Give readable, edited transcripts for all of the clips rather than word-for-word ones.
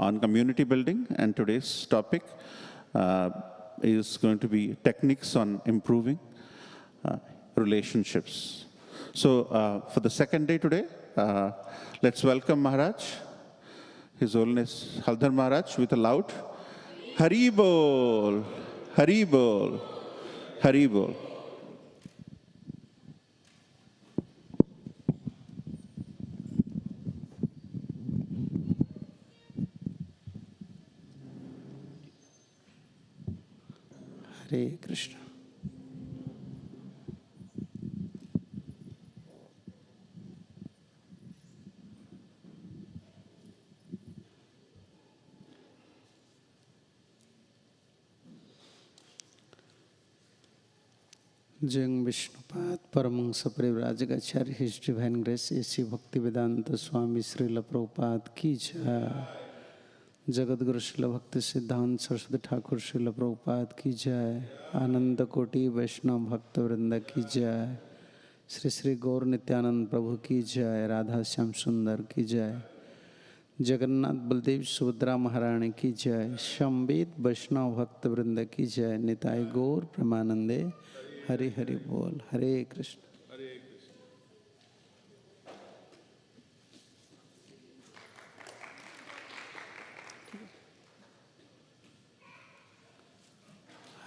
on community building, and today's topic is going to be techniques on improving relationships. So for the second day today, let's welcome Maharaj, His Holiness Haldhar Maharaj, with a loud Hari Bol, Hari Bol, Hari Bol. Hare Krishna. Jung Vishnupad Paramahansa Parivrajakaracharya, His Divine Grace A.C. Bhaktivedanta Swami Srila Prabhupada ki jai. Jagadguru Srila Bhakti Siddhanta Saraswati Thakur Srila Prabhupada ki jai. Ananda Koti Vaishnava Bhakta Vrinda ki jai. Sri Sri Gaur Nityanand Prabhu ki jai. Radha Shyam Sundar ki jai. Jagannath Baldev Subhadra Maharani ki jai. Shambhit Vaishnava Bhakta Vrinda ki jai. Nitai Gaur Premanande Hari Hari Bol. Hare Krishna.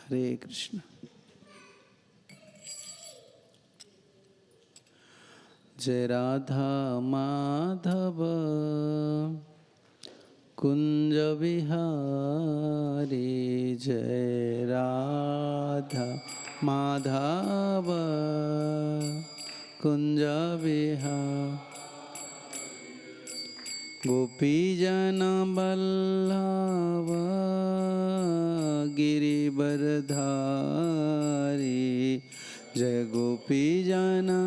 Hare Krishna. Jai Radha Madhava Kunja Vihari. Jai Radha Madhava Kunja Vihari. Gopi Jana Ballava Girivardhari. Jai Gopi Jana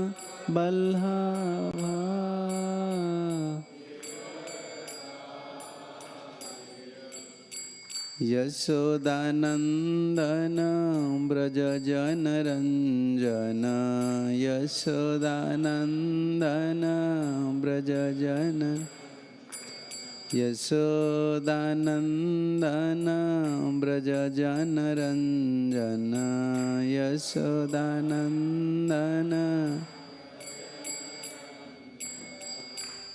Ballava. Yashodanandana Braja Jana Ranjana. Yashodanandana Braja Jana. Yashodanandana Braja Jana Ranjana. Yashodanandana.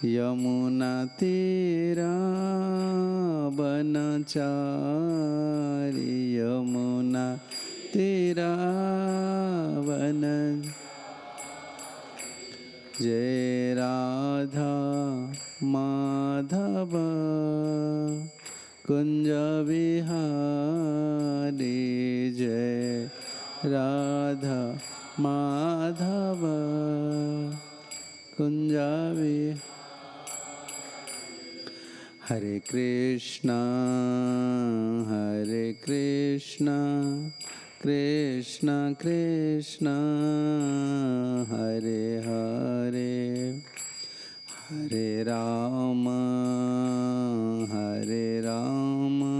Yamuna Tira Vanachari. Yamuna Tira Vanachari. Jai Radha Madhava Kunja Vihari. Jai Radha Madhava Kunja Vihari. Hare Krishna, Hare Krishna, Krishna Krishna, Hare Hare, Hare Rama, Hare Rama,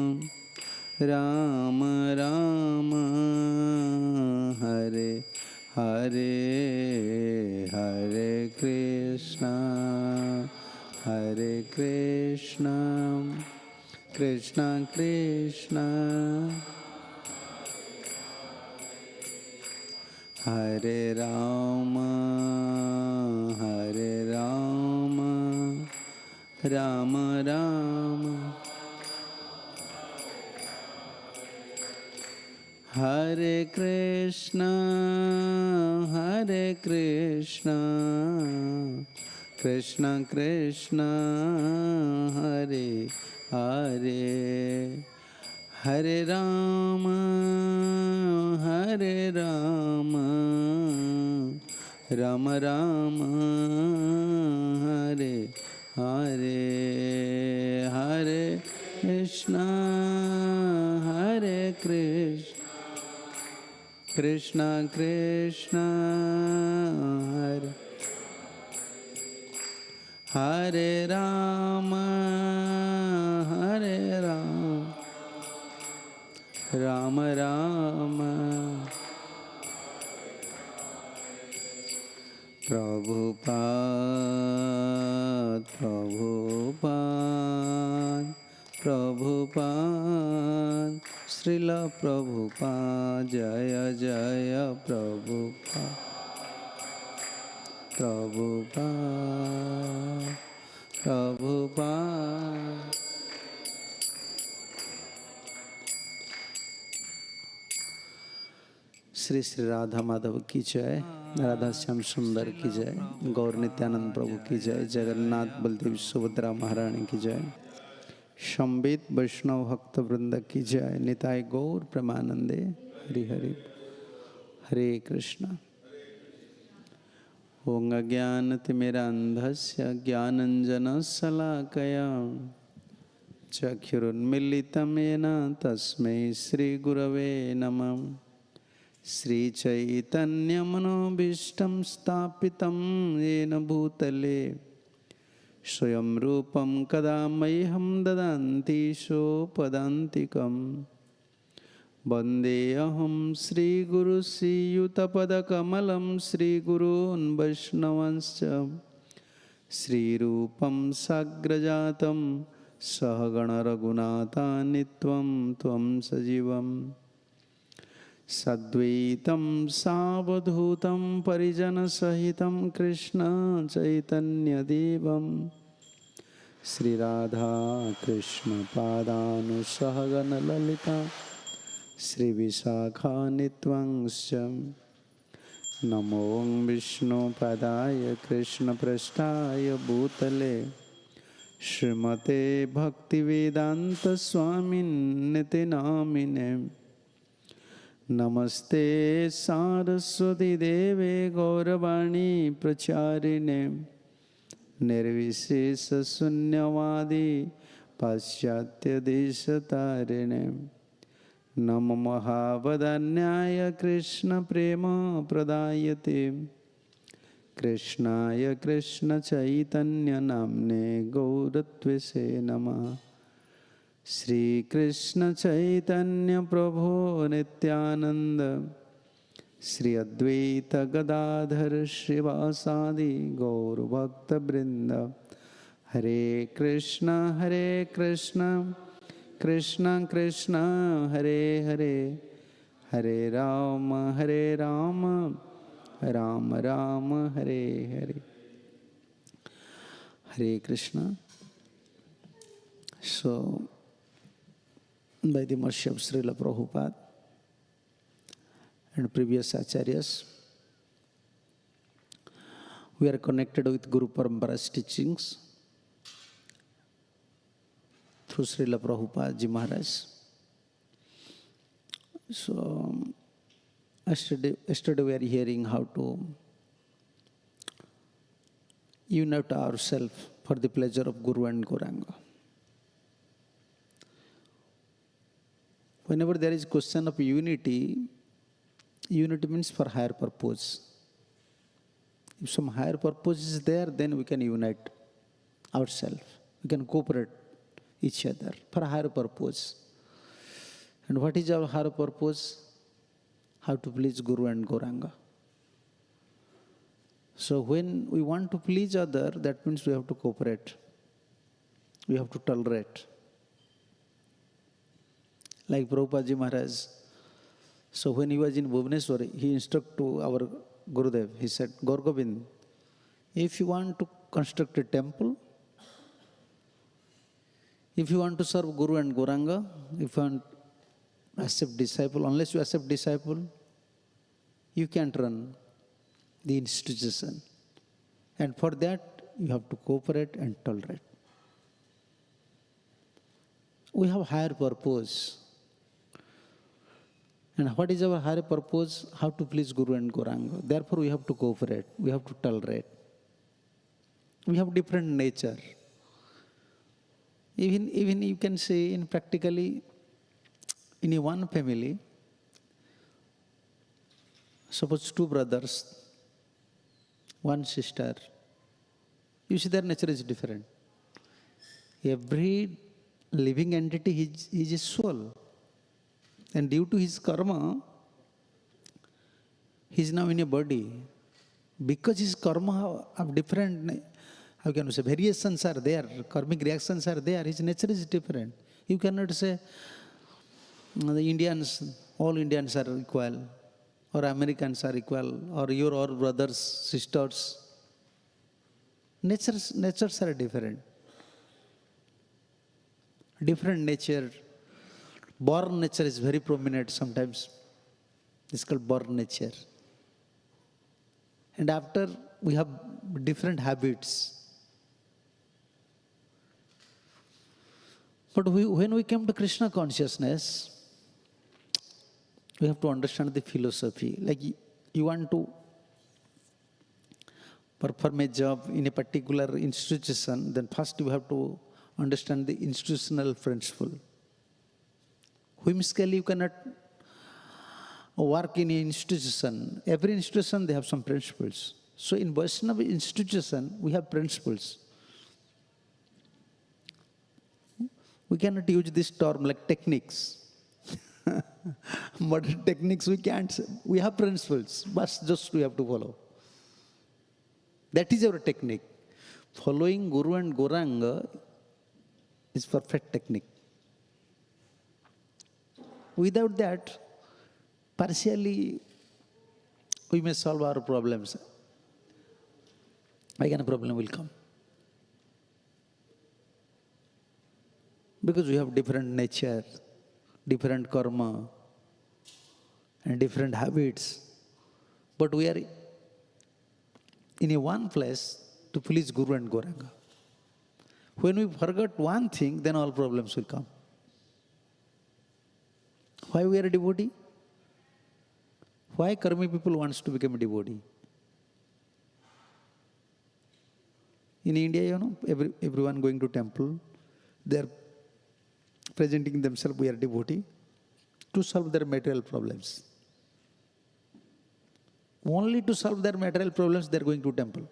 Rama Rama, Hare Hare, Hare Krishna, Hare Krishna, Krishna Krishna, Hare Rama, Hare Rama, Rama Rama, Hare Krishna, Hare Krishna, Krishna Krishna, Hare Hare, Hare Rama, Hare Rama, Rama Rama, Hare Hare, Hare Krishna, Hare Krishna, Krishna Krishna, Hare Hare Rama, Hare Rama, Rama Rama. Prabhupada, Prabhupada, Prabhupada Srila Prabhupada जय जय प्रभुपाद प्रभुपाद प्रभुपाद। श्री श्री राधा माधव की जय, राधा श्याम सुंदर की जय, गौर नित्यानंद प्रभु की जय, जगन्नाथ बलदेव सुभद्रा महारानी की जय, संवेद वैष्णव भक्त वृंद की जय, निताय गौर प्रेमानंदे हरि हरि। हरे कृष्ण। ओं अज्ञानतिमिरान्धस्य ज्ञानञ्जनशलाकया चक्षुरुन्मीलितं येन तस्मै श्रीगुरवे नमः। श्रीचैतन्यमनोभीष्टं स्थापितं येन भूतले स्वयं रूपं कदा मह्यं ददाति सोपदान्तिकम्। वन्देऽहं श्रीगुरुश्रीयुतपदकमलं श्रीगुरून् वैष्णवांश्च श्रीरूपं साग्रजातं सहगणरघुनाथान्वितं त्वं सजीवम्। सद्वैतं सावधूतं परिजनसहितं कृष्ण चैतन्यदेवं श्रीराधा कृष्णपादानुसहगणललिता श्रीविशाखान्वितंश्च। नमो विष्णुपदाय कृष्णपृष्ठाय भूतले श्रीमते भक्तिवेदान्तस्वामिन्निति नामिने। नमस्ते सारस्वती देवे गौरवाणी प्रचारिणे निर्विशेषशून्यवादी पाश्चात्यदेशतारिणे। नमो महावदन्याय कृष्णप्रेमप्रदायते कृष्णाय कृष्णचैतन्यनाम्ने गौरत्वसे नमः। श्री कृष्ण चैतन्य प्रभो नित्यानंद श्री अद्वैत गदाधर श्रीवासादि गौर भक्त वृंद। हरे कृष्ण कृष्ण कृष्ण हरे हरे, हरे राम राम राम हरे हरे। हरे Krishna. So by the mercy of Srila Prabhupada and previous acharyas, we are connected with Guru Parampara's teachings through Srila Prabhupada Ji Maharaj. So yesterday we are hearing how to unite ourselves for the pleasure of Guru and Gauranga. Whenever there is question of unity, unity means for higher purpose. If some higher purpose is there, then we can unite ourselves. We can cooperate each other for higher purpose. And what is our higher purpose? How to please Guru and Gauranga. So when we want to please other, that means we have to cooperate. We have to tolerate. Like Prabhupada Ji Maharaj. So when he was in Bhubaneswar, he instructed to our Gurudev, he said, Gaur Gobind, if you want to construct a temple, if you want to serve Guru and Gauranga, if you want to accept disciple, unless you accept disciple, you can't run the institution. And for that, you have to cooperate and tolerate. We have higher purpose. And what is our higher purpose? How to please Guru and Gauranga. Therefore, we have to cooperate. We have to tolerate. We have different nature. Even you can say in practically, in a one family, suppose two brothers, one sister, you see their nature is different. Every living entity is a soul. And due to his karma, he is now in a body. Because his karma have different, how can we say, variations are there, karmic reactions are there, his nature is different. You cannot say the Indians, all Indians are equal, or Americans are equal, or your all brothers, sisters. Natures are different. Different nature. Born nature is very prominent sometimes. It's called born nature. And after we have different habits. But when we come to Krishna consciousness, we have to understand the philosophy. Like you want to perform a job in a particular institution, then first you have to understand the institutional principle. Whimsically, you cannot work in an institution. Every institution, they have some principles. So in Vaishnava institution, we have principles. We cannot use this term like techniques. Modern techniques we can't say. We have principles, but just we have to follow. That is our technique. Following Guru and Gauranga is perfect technique. Without that, partially we may solve our problems. Again, a problem will come. Because we have different nature, different karma, and different habits. But we are in a one place to please Guru and Gauranga. When we forget one thing, then all problems will come. Why we are a devotee? Why karmi people wants to become a devotee? In India, you know, everyone going to temple, they are presenting themselves, we are devotee, to solve their material problems. Only to solve their material problems, they are going to temple.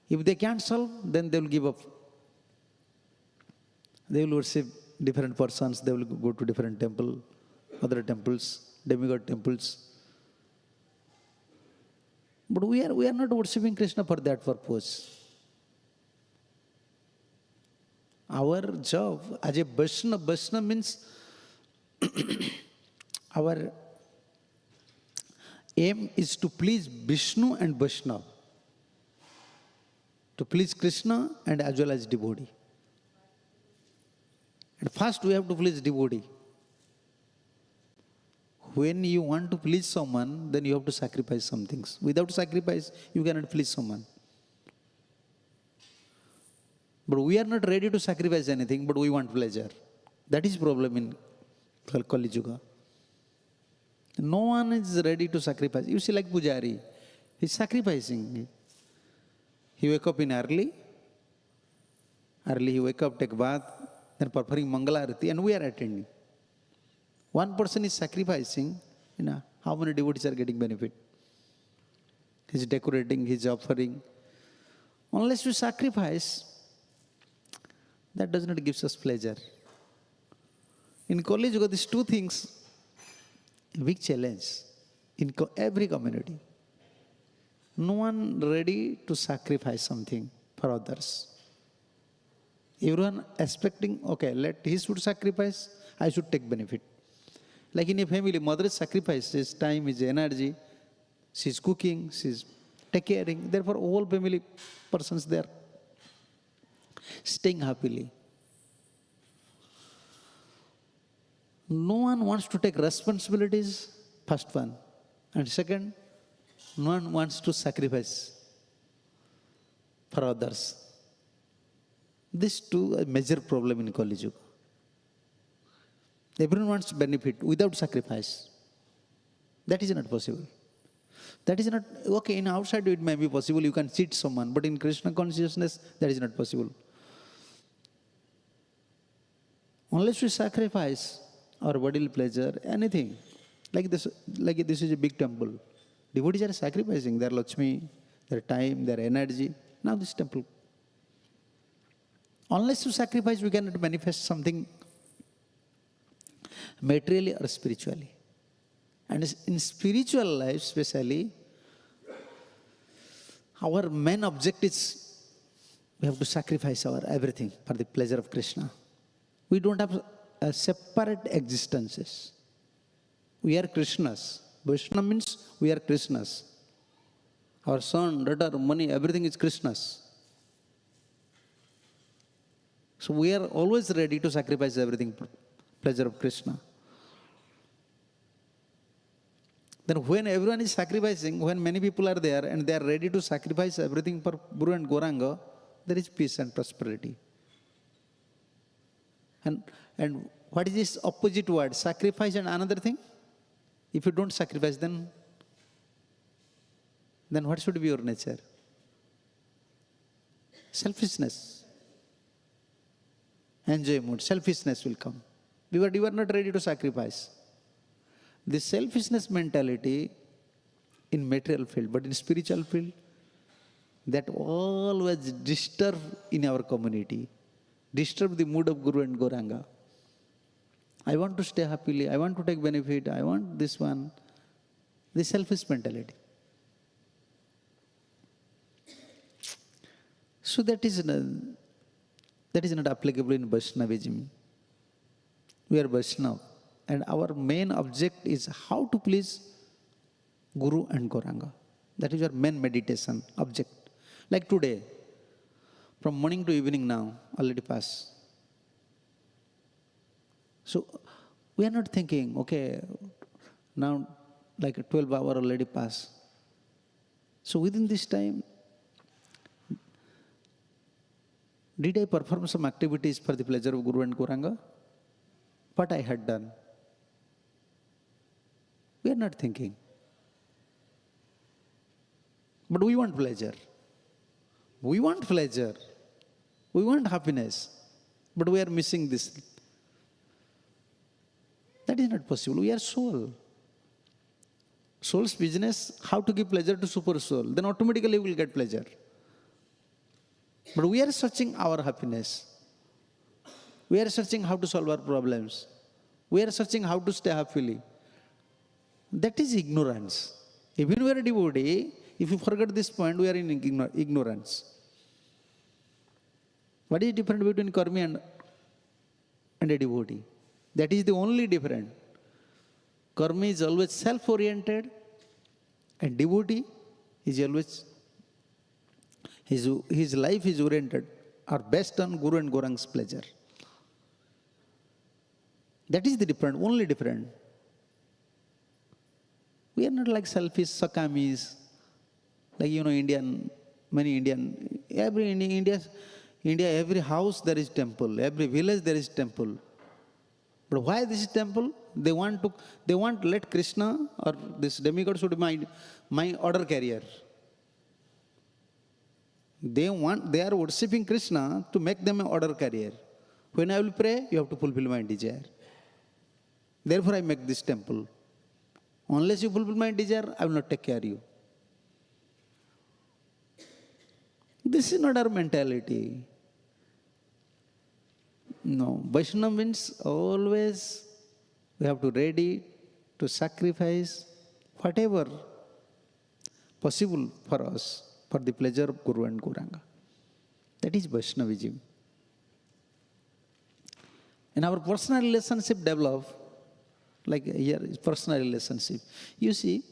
If they can't solve, then they will give up. They will worship different persons, they will go to different temple, other temples, demigod temples. But we are not worshipping Krishna for that purpose. Our job as a Vaishnava means our aim is to please Vishnu and Vaishnava. To please Krishna and as well as devotee. And first we have to please devotee. When you want to please someone, then you have to sacrifice some things. Without sacrifice, you cannot please someone. But we are not ready to sacrifice anything, but we want pleasure. That is problem in Kali Yuga. No one is ready to sacrifice. You see, like Pujari, he's sacrificing. He wake up in early he wake up, take bath, then performing Mangala Arati, and we are attending. One person is sacrificing, how many devotees are getting benefit? He's decorating, he's offering. Unless we sacrifice, that does not give us pleasure. In college, you got these two things, a big challenge in every community. No one ready to sacrifice something for others. Everyone expecting, okay, he should sacrifice, I should take benefit. Like in a family, mother sacrifices time, his energy, she's cooking, she's taking caring. Therefore, all family persons there staying happily. No one wants to take responsibilities, first one. And second, no one wants to sacrifice for others. These two are a major problem in Kali Yuga. Everyone wants to benefit without sacrifice. That is not possible. That is not, okay, in outside it may be possible, you can cheat someone, but in Krishna consciousness, that is not possible. Unless we sacrifice our bodily pleasure, anything, like this is a big temple. Devotees are sacrificing their Lakshmi, their time, their energy. Now this temple. Unless you sacrifice, we cannot manifest something materially or spiritually. And in spiritual life especially, our main object is we have to sacrifice our everything for the pleasure of Krishna. We don't have separate existences. We are Krishnas. Vaishnava means we are Krishnas. Our son, daughter, money, everything is Krishna's. So we are always ready to sacrifice everything, pleasure of Krishna. Then when everyone is sacrificing, when many people are there and they are ready to sacrifice everything for Guru and Gauranga, there is peace and prosperity. And what is this opposite word? Sacrifice and another thing? If you don't sacrifice, then what should be your nature? Selfishness. Enjoy mood. Selfishness will come. You are not ready to sacrifice. This selfishness mentality in material field, but in spiritual field, that always disturb in our community, disturb the mood of Guru and Gauranga. I want to stay happily, I want to take benefit, I want this one. This selfish mentality. So that is not applicable in Vaishnavism. We are Vaishnava. And our main object is how to please Guru and Gauranga. That is our main meditation object. Like today, from morning to evening now, already passed. So we are not thinking, okay, now like a 12 hour already passed. So within this time, did I perform some activities for the pleasure of Guru and Gauranga? What I had done? We are not thinking. But we want pleasure. We want pleasure. We want happiness. But we are missing this. That is not possible. We are soul. Soul's business, how to give pleasure to super soul. Then automatically we will get pleasure. But we are searching our happiness. We are searching how to solve our problems. We are searching how to stay happily. That is ignorance. Even we are a devotee, if you forget this point, we are in ignorance. What is the difference between karmi and a devotee? That is the only difference. Karmi is always self-oriented and devotee is always, his life is oriented or based on Guru and Gauranga's pleasure. That is the difference, only difference. We are not like selfish sakamis, like India, every house there is temple, every village there is temple. But why this temple? They want to let Krishna or this demigod should be my order carrier. They are worshipping Krishna to make them an order carrier. When I will pray, you have to fulfill my desire. Therefore I make this temple. Unless you fulfill my desire, I will not take care of you. This is not our mentality. No, Vaishnava means always we have to ready to sacrifice whatever possible for us for the pleasure of Guru and Gauranga. That is Vaishnavism. And our personal relationship develop, like here is personal relationship. You see,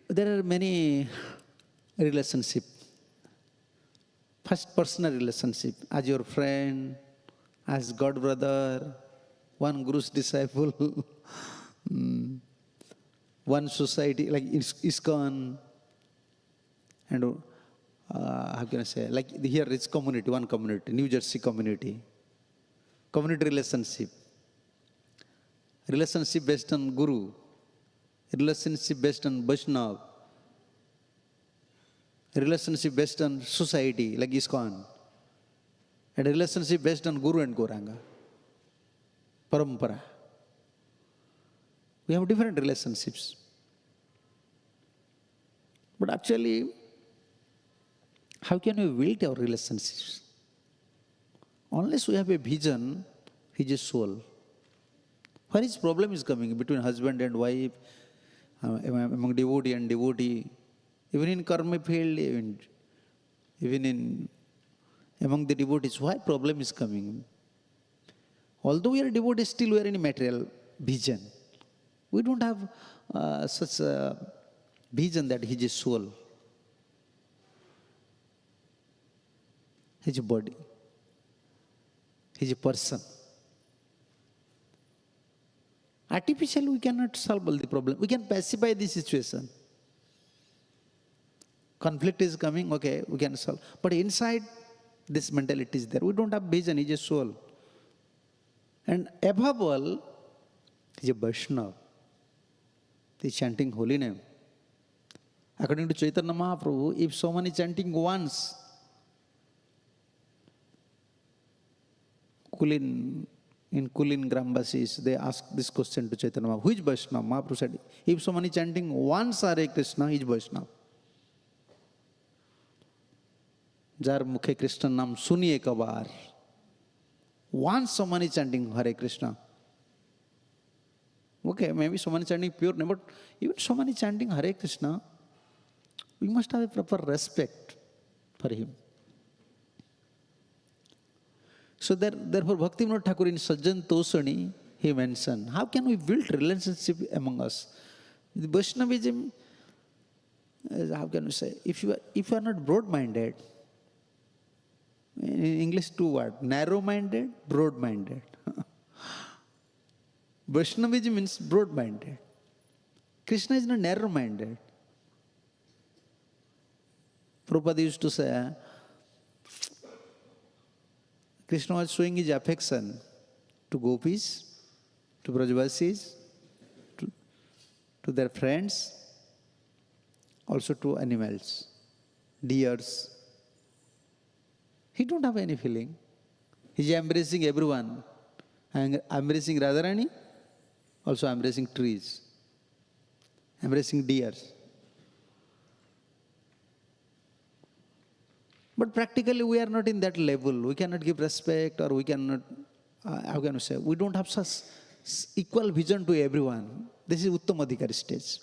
there are many relationships. First, personal relationship, as your friend, as God brother, one Guru's disciple, one society, like ISKCON, and how can I say, like here it's community, one community, New Jersey community. Community relationship. Relationship based on Guru. Relationship based on Vaishnava. Relationship based on society, like ISKCON. And relationship based on Guru and Gauranga. Parampara. We have different relationships. But actually, how can we build our relationships? Unless we have a vision, he is a soul. Where is problem is coming between husband and wife, among devotee and devotee, even in karma field, even in among the devotees, why problem is coming? Although we are devotees, still we are in material vision. We don't have such a vision that he is a soul. He is a body. He is a person. Artificially, we cannot solve all the problem. We can pacify the situation. Conflict is coming, okay, we can solve. But inside, this mentality is there. We don't have vision, he is a soul. And above all, he is a Vaishnava. He is chanting holy name. According to Chaitanya Mahaprabhu, if someone is chanting once, in Kulin Grambasis, they asked this question to Chaitanya Mahaprabhu, who is Vaishnava? Mahaprabhu said, if someone is chanting once Hare Krishna, he is Vaishnava. Jar मुखे कृष्ण नाम सुनिए कबार. Once someone is chanting Hare Krishna. Okay, maybe someone is chanting pure name, but even someone is chanting Hare Krishna, we must have a proper respect for him. So therefore, Bhaktivinoda Thakur in Sajjan Tosani, he mentioned, how can we build relationship among us? The Vaishnavism, how can we say, if you are not broad-minded, in English, two words, narrow-minded, broad-minded. Vaishnavism means broad-minded. Krishna is not narrow-minded. Prabhupada used to say, Krishna was showing his affection to gopis, to Brajvasis, to their friends, also to animals, deers. He don't have any feeling. He is embracing everyone. Embracing Radharani, also embracing trees, embracing deers. But practically we are not in that level. We cannot give respect, or we cannot, how can we say, we don't have such equal vision to everyone. This is Uttamadhikari stage.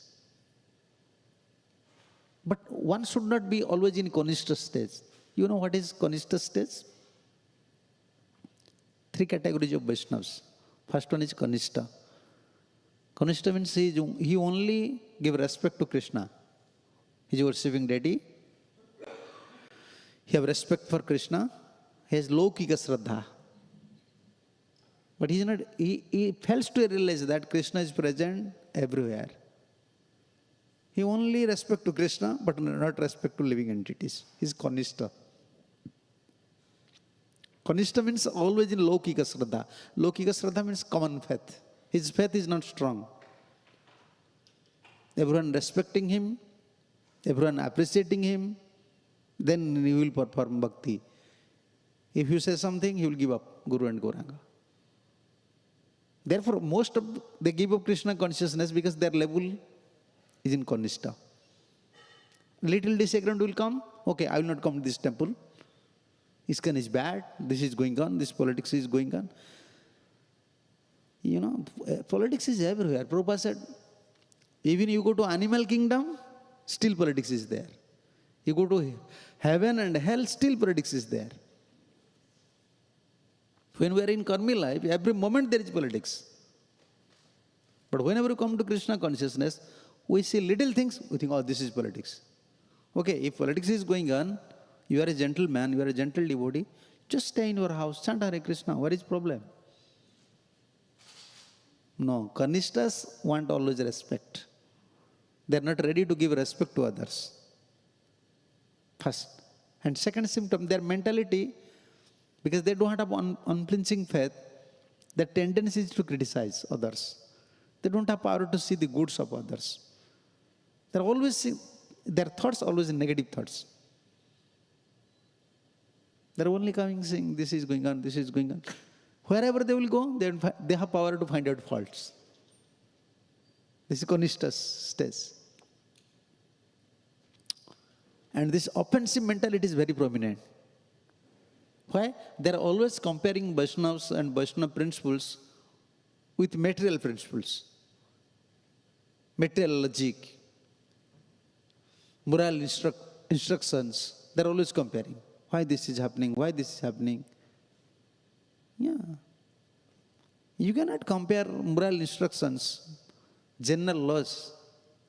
But one should not be always in Kanishta stage. You know what is Kanishta stage? Three categories of Vaishnavas. First one is Kanishta. Kanishta means he only give respect to Krishna. He is worshipping deity. He have respect for Krishna. He has Laukika Shraddha. But he fails to realize that Krishna is present everywhere. He only respect to Krishna, but not respect to living entities. He is Kanishta. Kanishta means always in Laukika Shraddha. Laukika Shraddha means common faith. His faith is not strong. Everyone respecting him, everyone appreciating him, then he will perform bhakti. If you say something, he will give up Guru and Gauranga. Therefore, most of they give up Krishna consciousness because their level is in Kanishta. Little disagreement will come. Okay, I will not come to this temple. ISKCON is bad. This is going on. This politics is going on. You know, politics is everywhere. Prabhupada said, even you go to animal kingdom, still politics is there. You go to heaven and hell, still politics is there. When we are in karmi life, every moment there is politics. But whenever you come to Krishna consciousness, we see little things, we think, oh, this is politics. Okay, if politics is going on, you are a gentleman, you are a gentle devotee, just stay in your house, chant Hare Krishna, what is problem? No, Kanishtas want always respect. They are not ready to give respect to others. First. And second symptom, their mentality, because they don't have unflinching faith, their tendency is to criticize others. They don't have power to see the goods of others. They're always, their thoughts always negative thoughts. They're only coming saying, this is going on, this is going on. Wherever they will go, they have power to find out faults. This is Kanishta stage. And this offensive mentality is very prominent. Why? They are always comparing Vaishnavas and Vaishnava principles with material principles. Material logic, moral instructions, they are always comparing. Why this is happening? Why this is happening? Yeah. You cannot compare moral instructions, general laws,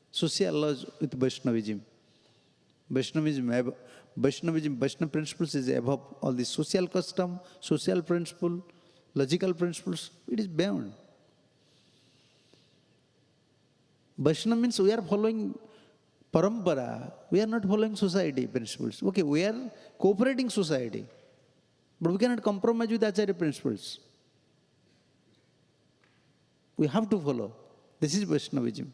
social laws with Vaishnavism. Vaishnav principles is above all the social custom, social principle, logical principles. It is beyond. Vaishnav means we are following parampara. We are not following society principles. Okay, we are cooperating society. But we cannot compromise with Acharya principles. We have to follow. This is Vaishnavism.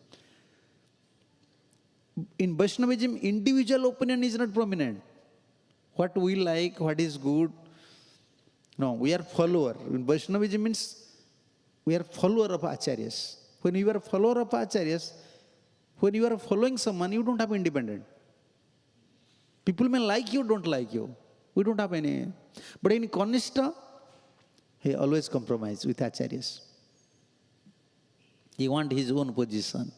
In Vaishnavism, individual opinion is not prominent. What we like, what is good. No, we are follower. In Vaishnavism means we are follower of Acharyas. When you are a follower of Acharyas, when you are following someone, you don't have independent. People may like you, don't like you. We don't have any. But in Kanishta, he always compromise with Acharyas. He wants his own position.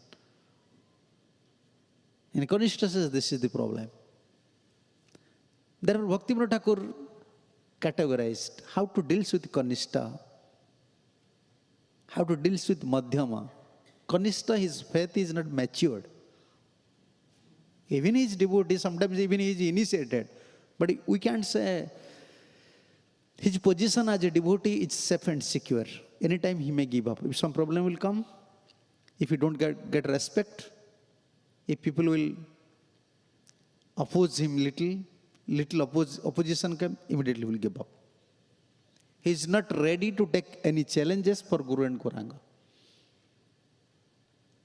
In Kanishta says this is the problem. There are Bhaktivinoda Thakur categorized how to deal with Kanishta, how to deal with Madhyama. Kanishta, his faith is not matured. Even his devotee, sometimes even he is initiated. But we can't say his position as a devotee is safe and secure. Anytime he may give up. If some problem will come, if you don't get respect, if people will oppose him little opposition come, immediately will give up. He is not ready to take any challenges for Guru and Gauranga.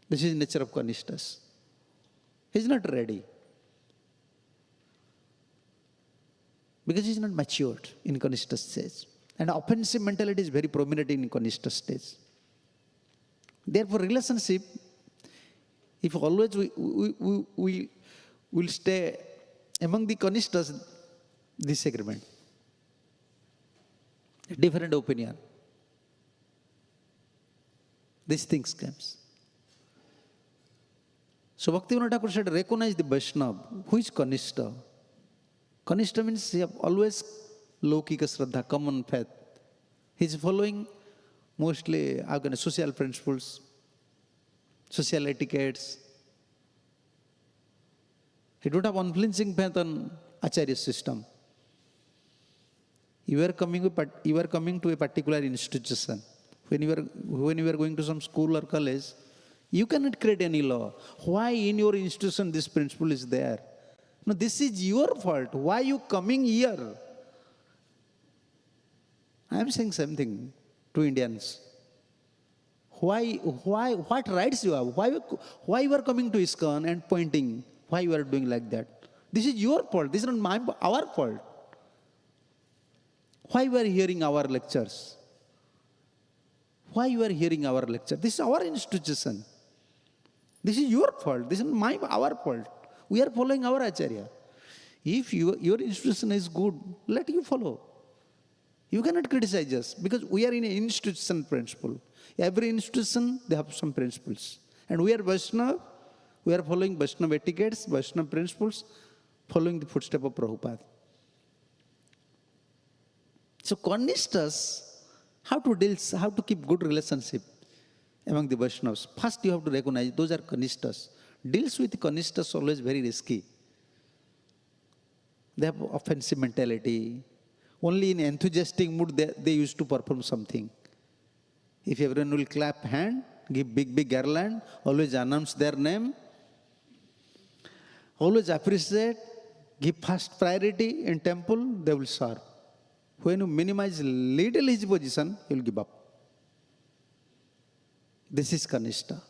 This is the nature of Kanishtas. He is not ready. Because he is not matured in Kanishta stage. And offensive mentality is very prominent in Kanishta stage. Therefore, relationship, if always we will stay among the Kanishtas, disagreement, different opinion, these things comes. So Bhaktivinoda Thakur said, recognize the Vaishnava. Who is Kanishta? Kanishta means he have always Lokika Shraddha, common faith. He is following mostly social principles, social etiquettes. He don't have unflinching faith on Acharya system. You are coming to a particular institution. When you are going to some school or college, you cannot create any law. Why in your institution this principle is there? No, this is your fault. Why you coming here? I am saying something to Indians. What rights you have? Why you are coming to ISKCON and pointing? Why you are doing like that? This is your fault. This is not our fault. Why you are hearing our lectures? Why you are hearing our lecture? This is our institution. This is your fault. This is not our fault. We are following our Acharya. If your institution is good, let you follow. You cannot criticize us because we are in an institution principle. Every institution, they have some principles. And we are Vaishnava. We are following Vaishnava etiquettes, Vaishnava principles, following the footsteps of Prabhupada. So Kanishtas, how to keep good relationship among the Vaishnavas. First you have to recognize those are Kanishtas. Deals with Kanishtas always very risky. They have offensive mentality. Only in enthusiastic mood they used to perform something. If everyone will clap hand, give big garland, always announce their name, always appreciate, give first priority in temple, they will serve. When you minimize little his position, he will give up. This is Kanishta.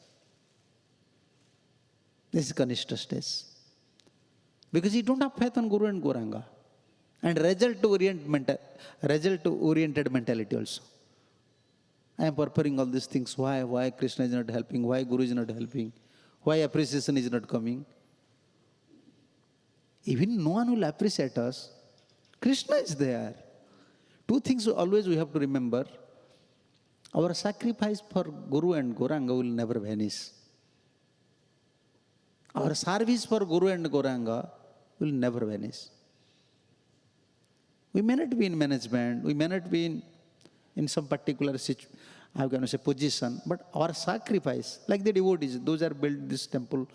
This is Kanishta stage. Because he don't have faith on Guru and Gauranga. And result-oriented mentality also. I am purporting all these things. Why Krishna is not helping? Why Guru is not helping? Why appreciation is not coming? Even no one will appreciate us. Krishna is there. Two things always we have to remember. Our sacrifice for Guru and Gauranga will never vanish. Our service for Guru and Gauranga will never vanish. We may not be in management, we may not be in some particular how can I say, position, but our sacrifice, like the devotees, those are built this temple,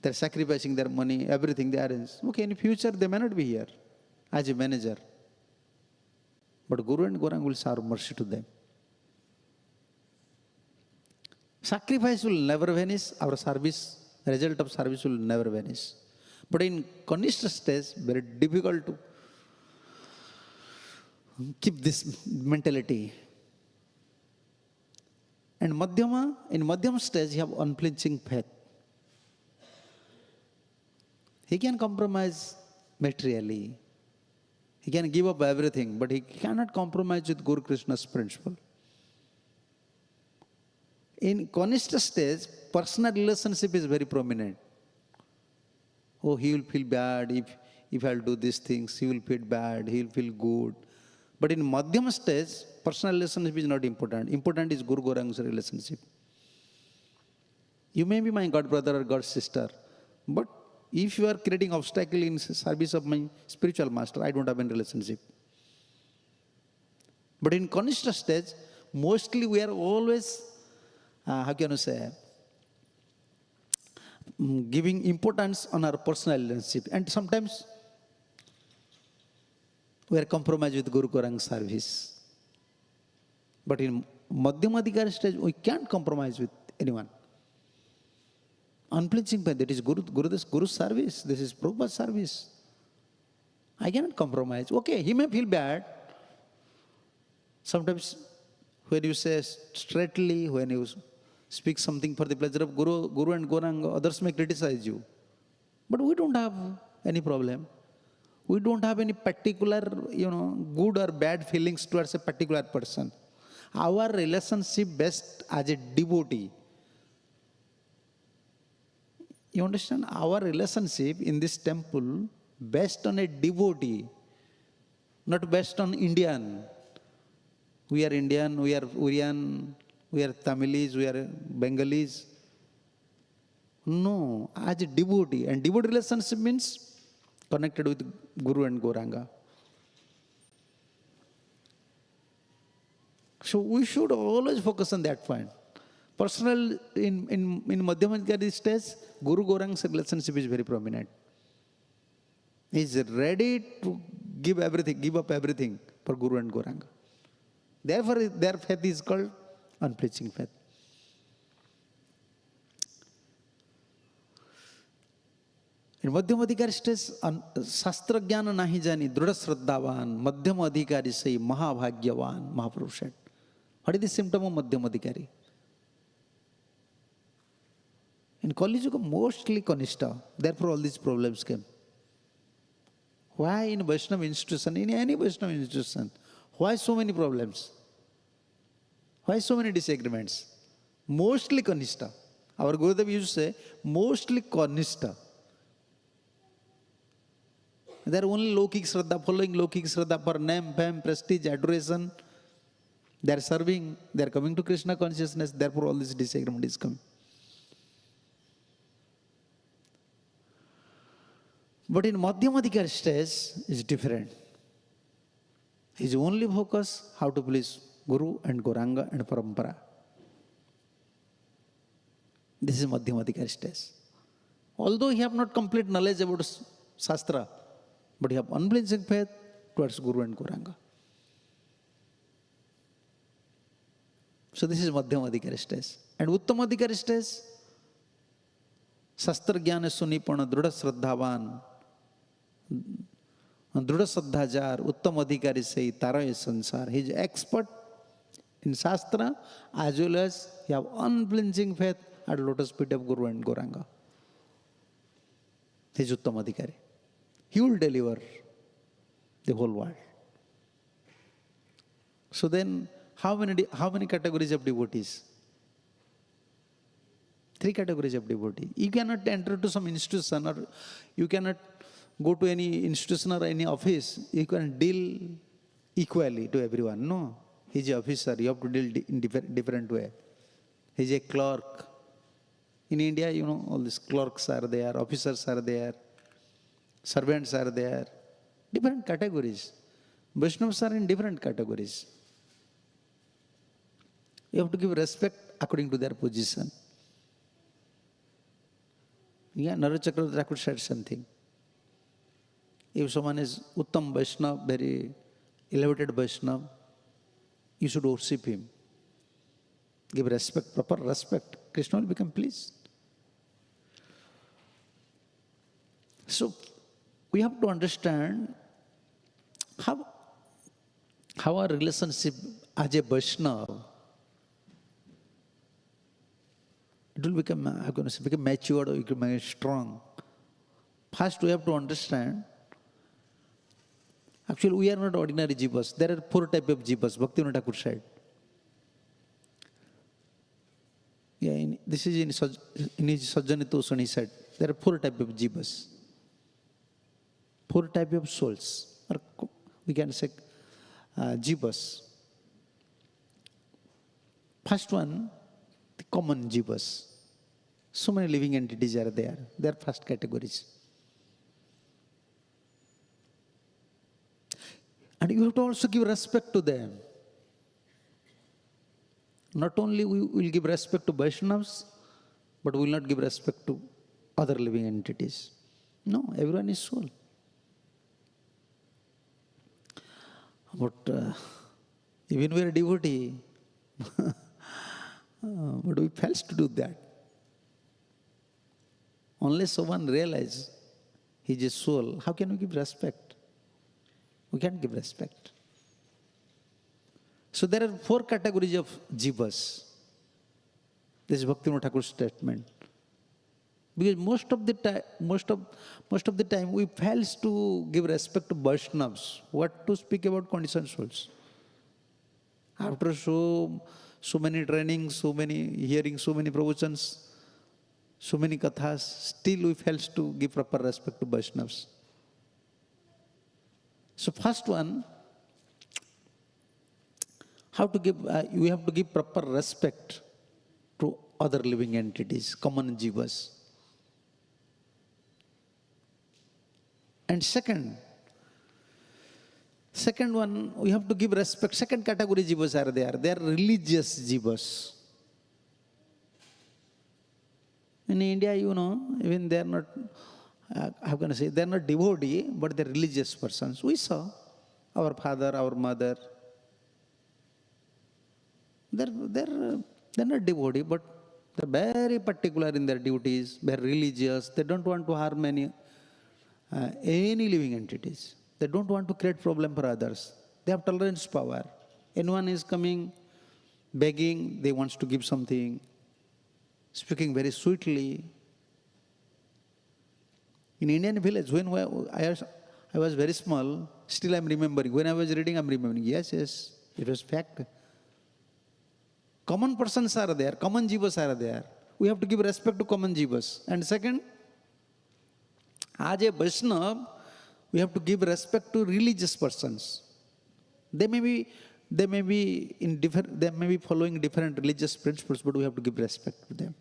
they're sacrificing their money, everything they arrange. Okay, in future they may not be here as a manager, but Guru and Gauranga will serve mercy to them. Sacrifice will never vanish, our service, result of service will never vanish. But in Kanishta stage, very difficult to keep this mentality. And Madhyama, in Madhyama stage, you have unflinching faith. He can compromise materially. He can give up everything, but he cannot compromise with Guru Krishna's principle. In Kanishta stage, personal relationship is very prominent. Oh, he will feel bad if I'll do these things. He will feel bad, he will feel good. But in Madhyama stage, personal relationship is not important. Important is Guru Gauranga's relationship. You may be my God brother or God sister, but if you are creating obstacle in service of my spiritual master, I don't have any relationship. But in Kanishta stage, mostly we are always, how can you say, giving importance on our personal relationship. And sometimes we are compromised with Guru Gauranga service. But in Madhyamadhikari stage, we can't compromise with anyone. Unflinching faith, that is Guru's service, this is Prabhupada's service. I cannot compromise. Okay, he may feel bad. Sometimes when you say straightly, when you speak something for the pleasure of Guru and Gauranga, others may criticize you. But we don't have any problem. We don't have any particular, good or bad feelings towards a particular person. Our relationship best as a devotee. You understand? Our relationship in this temple based on a devotee, not based on Indian. We are Indian, we are Urian, we are Tamilis, we are Bengalis. No, as a devotee. And devotee relationship means connected with Guru and Gauranga. So we should always focus on that point. Personal, in Madhyamadhikari stage, Guru Gauranga's relationship is very prominent. He is ready to give up everything for Guru and Gauranga. Therefore, their faith is called unflinching faith. In Madhyamadhikari stage, Shastra Jnana nahi jani, Drudha Shraddhavan, Madhyamadhikari say Mahabhagyavan, Mahapurusha. What is the symptom of Madhyamadhikari? In Kali Yuga, mostly Kanishta. Therefore, all these problems came. Why in Vaishnava institution, in any Vaishnava institution, why so many problems? Why so many disagreements? Mostly Kanishta. Our Gurudev used to say, mostly Kanishta. They are only Lokik Shraddha, following Lokik Shraddha for name, fame, prestige, adoration. They are serving, they are coming to Krishna consciousness, therefore all this disagreement is coming. But in Madhyamadhikari stage is different. His only focus, how to please Guru and Gauranga and Parampara. This is Madhyamadhikari stage. Although he have not complete knowledge about Shastra, but he have unflinching faith towards Guru and Gauranga. So this is Madhyamadhikari stage. And Uttamadhikari stage, Shastra Jnana Sunipana, Drudha Shraddhavan, Drudha Shraddhajar, Uttamadhikari say Taraya Sansar. He is expert in Shastra as well as he have unflinching faith at lotus feet of Guru and Gauranga. He is Uttamadhikari. He will deliver the whole world. So then, how many categories of devotees? 3 categories of devotee. You cannot enter to some institution or you cannot go to any institution or any office. You can deal equally to everyone. No. He is an officer. You have to deal in different way. He is a clerk. In India, all these clerks are there, officers are there, servants are there. Different categories. Vaishnavas are in different categories. You have to give respect according to their position. Yeah, Narottam Chakravarti Thakur said something. If someone is Uttam Vaishnava, very elevated Vaishnava, you should worship him. Give respect, proper respect. Krishna will become pleased. So, we have to understand how our relationship as a Vaishnava, it will become, I'm going to say, become matured or become strong. First, we have to understand, actually, we are not ordinary jivas. There are 4 types of jivas, Bhaktivinoda Thakur said. Yeah, this is in his Sajjanitosan, he said, there are 4 types of jivas. 4 types of souls, or we can say jivas. First one, the common jivas. So many living entities are there. They are first categories. And you have to also give respect to them. Not only we will give respect to Vaishnavas, but we will not give respect to other living entities. No, everyone is soul. But even we are devotee, but we fail to do that. Unless someone realizes he is a soul, how can we give respect? We can't give respect. So there are 4 categories of jivas. This is Bhaktivinoda Thakur's statement. Because most of the time we fail to give respect to Vaishnavas. What to speak about conditioned souls? After so many trainings, so many hearing, so many promotions, so many kathas, still we fail to give proper respect to Vaishnavas. So first one, how to give? You have to give proper respect to other living entities, common jivas. And second one, we have to give respect. Second category jivas are there. They are religious jivas. In India, even they are not, how can I say, they are not devotee, but they are religious persons. We saw our father, our mother. They're not devotee, but they're very particular in their duties. They're religious. They don't want to harm any living entities. They don't want to create problem for others. They have tolerance power. Anyone is coming, begging, they want to give something, speaking very sweetly. In Indian village, when I was very small, still I'm remembering. When I was reading, I'm remembering. Yes, it was fact. Common persons are there, common jivas are there. We have to give respect to common jivas. And second, as a Vaishnava, we have to give respect to religious persons. They may be following different religious principles, but we have to give respect to them.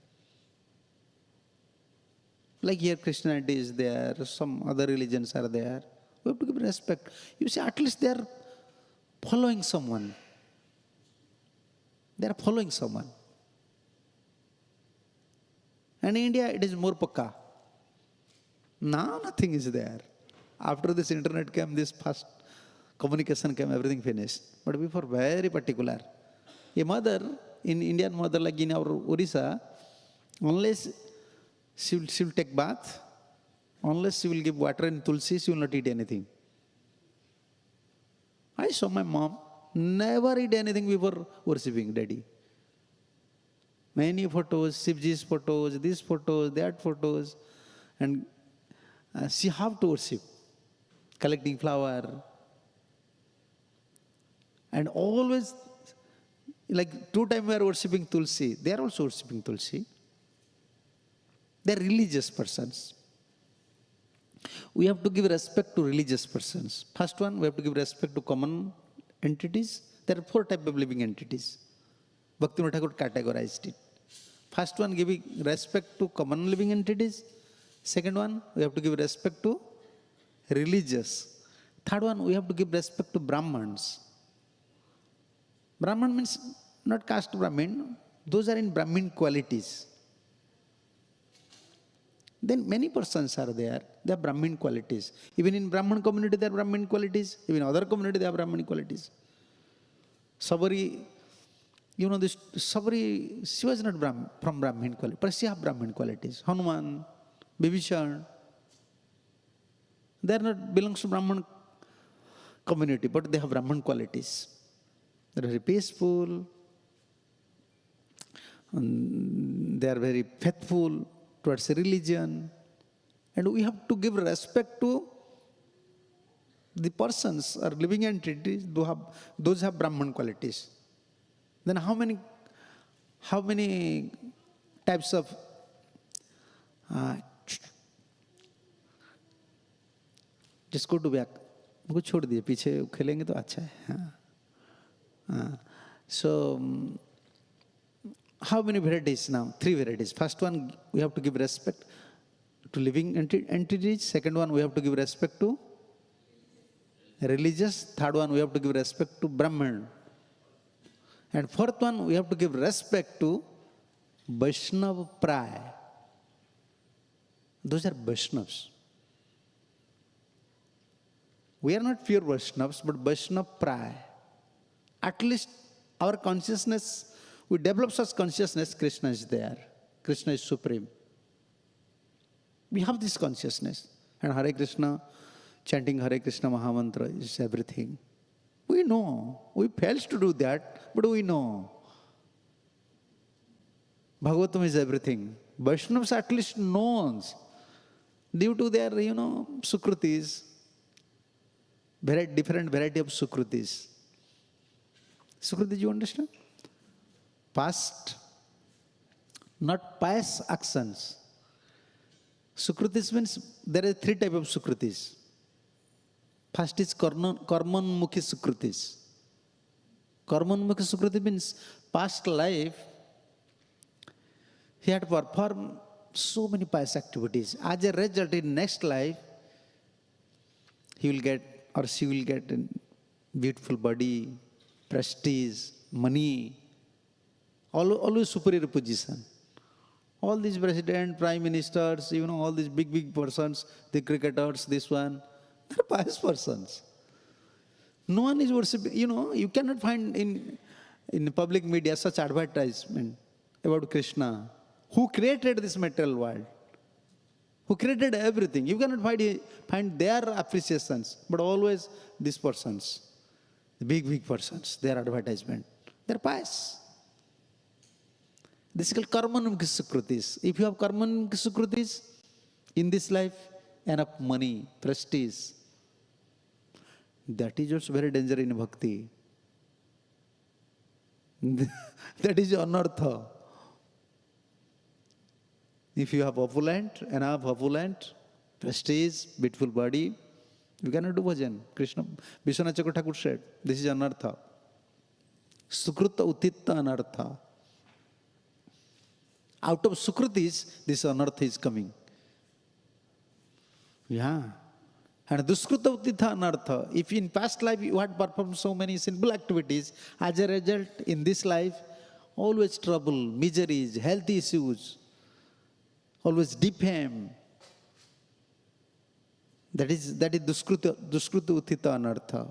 Like here Christianity is there, some other religions are there. We have to give respect. You see, at least they are following someone. They are following someone. And in India, it is more pakka. Now nothing is there. After this internet came, this fast communication came, everything finished. But before, very particular. A mother, in Indian mother, like in our Orissa, unless she will take bath, unless she will give water and tulsi, she will not eat anything. I saw my mom never eat anything before worshipping daddy. Many photos, Shivji's photos, these photos, that photos, and she have to worship, collecting flower. And always, like 2 times we are worshipping Tulsi, they are also worshipping Tulsi. They are religious persons. We have to give respect to religious persons. First one, we have to give respect to common entities. There are 4 types of living entities. Bhaktivinoda Thakur categorized it. First one, giving respect to common living entities. Second one, we have to give respect to religious. Third one, we have to give respect to Brahmans. Brahman means not caste Brahmin, those are in Brahmin qualities. Then many persons are there, they have Brahmin qualities. Even in Brahmin community, there are Brahmin qualities. Even other community, they have Brahmin qualities. Sabari, this Sabari, she was not from Brahmin quality, but she have Brahmin qualities. Hanuman, Vibhishan, they are not belongs to Brahmin community, but they have Brahmin qualities. They are very peaceful, and they are very faithful towards religion, and we have to give respect to the persons or living entities those have Brahman qualities. Then how many types of just go to back. उनको छोड़ दिए पीछे खेलेंगे तो अच्छा है. So how many varieties now? 3 varieties. First one, we have to give respect to living entities. Second one, we have to give respect to religious. Third one, we have to give respect to Brahman. And fourth one, we have to give respect to Vaishnava Praya. Those are Vaishnavas. We are not pure Vaishnavas, but Vaishnava Praya. At least our consciousness, we develop such consciousness, Krishna is there. Krishna is supreme. We have this consciousness. And Hare Krishna, chanting Hare Krishna Mahamantra is everything. We know. We fail to do that, but we know. Bhagavatam is everything. Vaishnavas at least knows. Due to their, sukrutis, different variety of sukrutis. Sukruti, you understand? Past, not past actions. Sukrutis means there are 3 types of sukrutis. First is karmanmukhi sukrutis. Karmanmukhi sukruti means past life, he had performed so many pious activities. As a result, in next life, he will get or she will get a beautiful body, prestige, money, always superior position. All these president, prime ministers, all these big persons, the cricketers, this one, they're pious persons. No one is worshipping, you cannot find in public media such advertisement about Krishna. Who created this material world? Who created everything? You cannot find their appreciations, but always these persons, the big persons, their advertisement, they're pious. This is called karmanmukhi sukrutis. If you have karmanmukhi sukrutis in this life, enough money, prestige, that is also very dangerous in bhakti. That is anartha. If you have enough opulent, prestige, beautiful body, you cannot do bhajan. Krishna, Vishwanath Chakravarti Thakur said, this is anartha. Sukruta utitta anartha. Out of sukrutis, this anartha is coming. Yeah. And duskruta utitta anartha. If in past life you had performed so many sinful activities, as a result, in this life, always trouble, miseries, health issues, always defame. That is duskruta utitta anartha.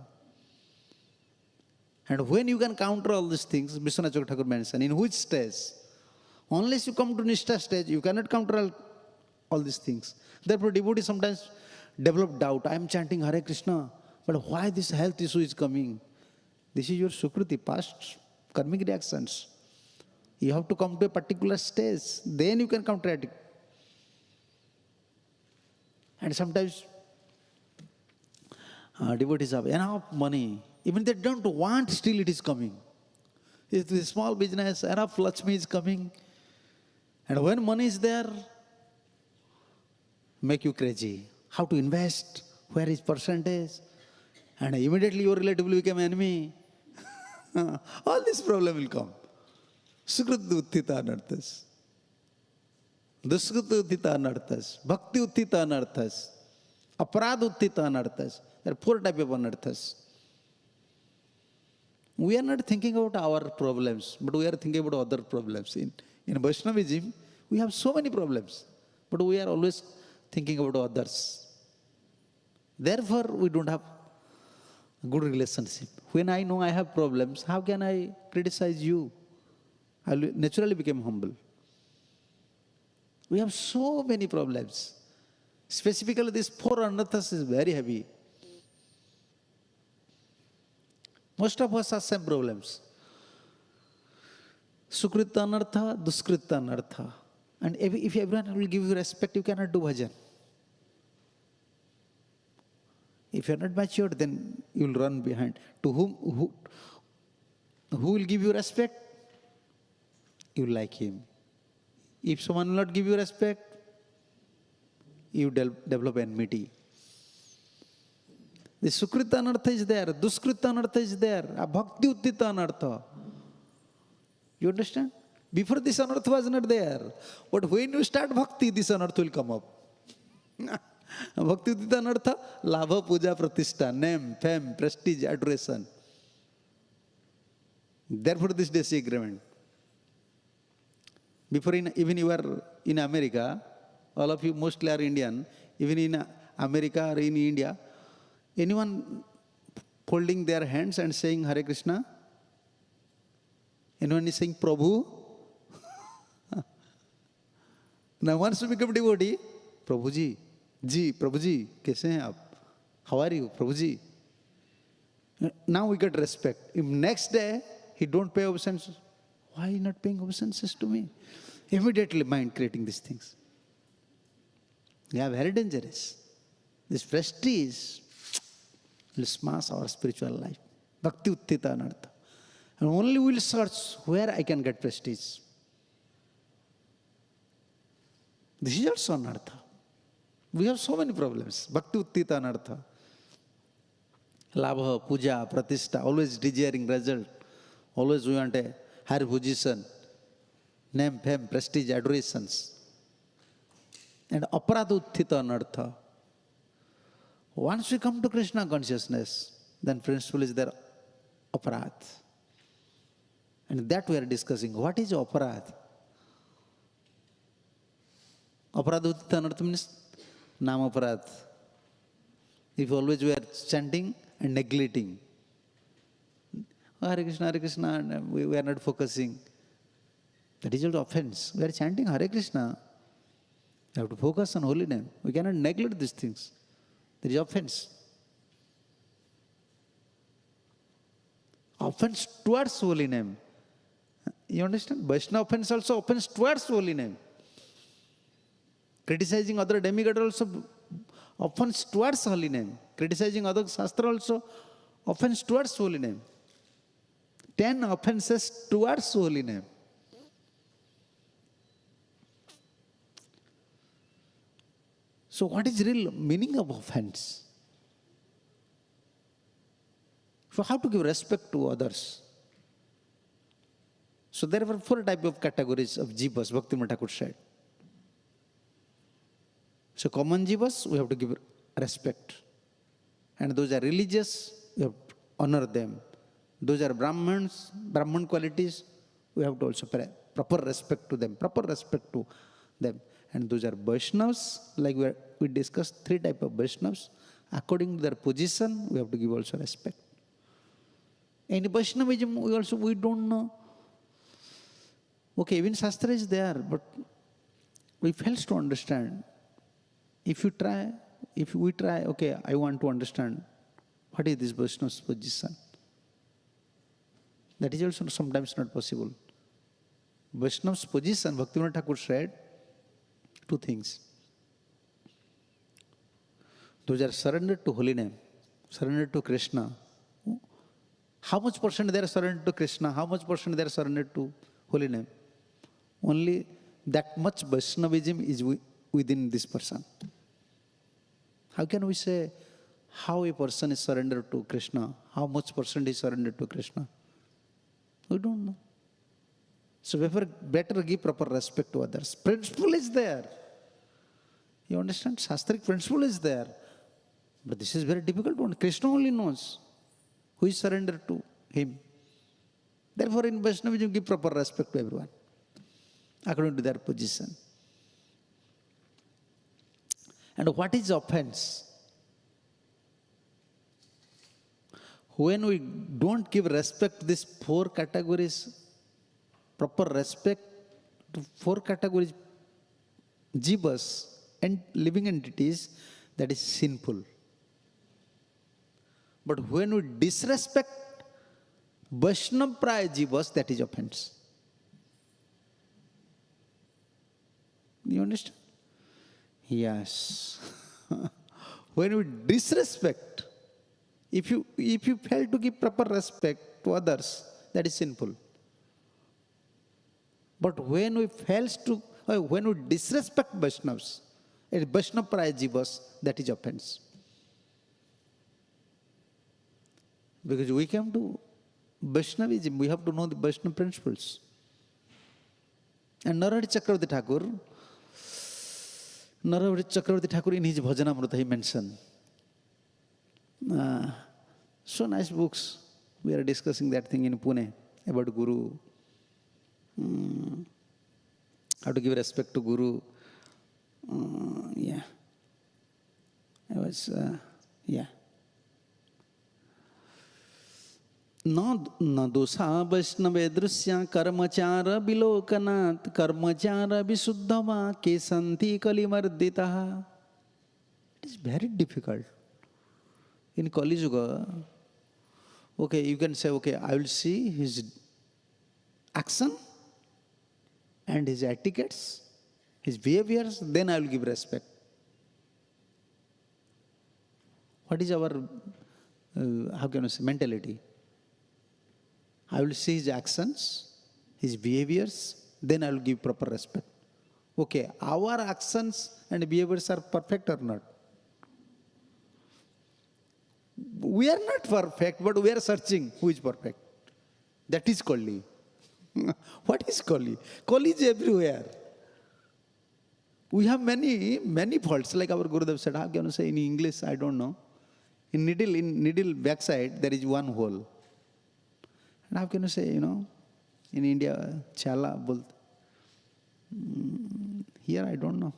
And when you can counter all these things, Vishwanath Chakravarti Thakur mentioned, in which stage? Unless you come to Nishtha stage, you cannot counter all these things. Therefore, devotees sometimes develop doubt. I am chanting Hare Krishna, but why this health issue is coming? This is your sukruti, past karmic reactions. You have to come to a particular stage, then you can counteract it. And sometimes devotees have enough money, even they don't want, still it is coming. It's a small business, enough Lakshmi is coming. And when money is there, make you crazy. How to invest, where is percentage? And immediately your relative will become enemy. All this problem will come. Sukruta uttita anarthas. Duskruta uttita anarthas. Bhakti uttita anarthas. Aparad uttita anarthas. There are 4 types of anarthas. We are not thinking about our problems, but we are thinking about other problems. In Vaishnavism, we have so many problems, but we are always thinking about others. Therefore, we don't have a good relationship. When I know I have problems, how can I criticize you? I will naturally become humble. We have so many problems. Specifically, this 4 anarthas is very heavy. Most of us have same problems. Sukrita anartha, duskrita anartha. And if everyone will give you respect, you cannot do bhajan. If you are not matured, then you will run behind. To who will give you respect? You like him. If someone will not give you respect, you develop enmity. The Sukrita anartha is there, Duskrita anartha is there, Bhakti Uttita anartha. You understand? Before this anartha was not there. But when you start bhakti, this anartha will come up. Bhakti Uttita anartha, Labha, Puja, Pratishta, name, fame, prestige, adoration. Therefore this disagreement. Before even you are in America, all of you mostly are Indian, even in America or in India, anyone folding their hands and saying Hare Krishna? Anyone is saying Prabhu? Now once you become devotee, Prabhuji, Prabhuji, kaise hain aap? How are you, Prabhuji? Now we get respect. If next day he don't pay obeisances, why he not paying obeisances to me? Immediately mind creating these things. They are very dangerous. This prestige will smash our spiritual life. Bhakti Uttita anartha. And only we will search where I can get prestige. This is also anartha. We have so many problems. Bhakti Uttita anartha. Labha, puja, pratishta, always desiring result. Always we want a higher position. Name, fame, prestige, adorations. And aparadha uttita anartha. Once we come to Krishna consciousness, then principle is there, aparadha. And that we are discussing. What is aparadha? Aparadha uttita anartha means nama aparadha. If always we are chanting and neglecting, Hare Krishna, and we are not focusing, that is also offense. We are chanting Hare Krishna. We have to focus on holy name. We cannot neglect these things. There is offense. Offense towards holy name. You understand? Vaishnava offense also offense towards holy name. Criticizing other demigod also offense towards holy name. Criticizing other shastra also offense towards holy name. 10 offenses towards holy name. So what is real meaning of offense? So how to give respect to others? So there were 4 types of categories of jivas, Bhaktivinoda Thakur said. So common jivas, we have to give respect. And those are religious, we have to honor them. Those are Brahmans, Brahman qualities, we have to also pay proper respect to them, And those are Vaishnavas, like we discussed 3 types of Vaishnavas. According to their position, we have to give also respect. In Vaishnavism, we don't know. Okay, even Shastra is there, but we fail to understand. If we try, okay, I want to understand what is this Vaishnava's position. That is also sometimes not possible. Vaishnava's position, Bhaktivinoda Thakur said, 2 things. Those are surrendered to holy name, surrendered to Krishna. How much percent they are surrendered to Krishna? How much percent they are surrendered to holy name? Only that much Vaishnavism is within this person. How can we say how a person is surrendered to Krishna? How much percent is surrendered to Krishna? We don't know. So better give proper respect to others. Principle is there. You understand? Shastric principle is there. But this is very difficult one. Krishna only knows who is surrendered to him. Therefore, in Vaishnavism, give proper respect to everyone according to their position. And what is offense? When we don't give respect to these four categories, proper respect to four categories, jivas and living entities, that is sinful. But when we disrespect Vaishnava Praya jivas, that is offense. You understand? Yes. When we disrespect, if you fail to give proper respect to others, that is sinful. But when we disrespect Vaishnavas, Vaishnava Praya jivas, that is offense. Because we came to Vaishnavism, we have to know the Vaishnava principles. And Narahari Chakravarti Thakur in his Bhajanamrita, he mentioned, so nice books. We are discussing that thing in Pune about Guru, how to give respect to Guru. I was, न दोषा वैष्णवे दृश्या कर्मचार विलोकनाथ कर्मचार विशुद्धवा के संति कलिमर्दिता. It is very difficult. In Kali Yuga, okay, you can say, okay, I will see his action and his etiquettes, his behaviors, then I will give respect. What is our, how can I say, mentality? I will see his actions, his behaviors, then I will give proper respect. Okay, our actions and behaviors are perfect or not? We are not perfect, but we are searching who is perfect. That is Kali. What is Kali? Kali is everywhere. We have many faults, like our Gurudev said, how can I say in English, I don't know. In needle backside, there is one hole. And how can you say, in India, chala bolt. Here I don't know.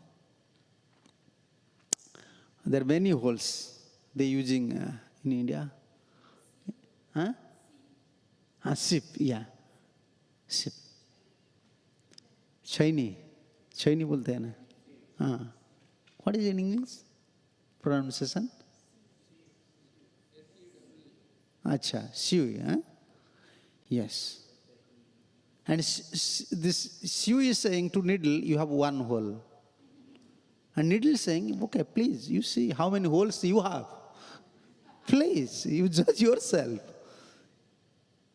There are many holes they using in India. Huh? Sip, yeah. Sip. Chaini bolte hai na. What is in English? Pronunciation? Acha, siu, huh? Yes. And this siu is saying to needle, you have one hole. And needle is saying, okay, please, you see how many holes you have. Please, you judge yourself.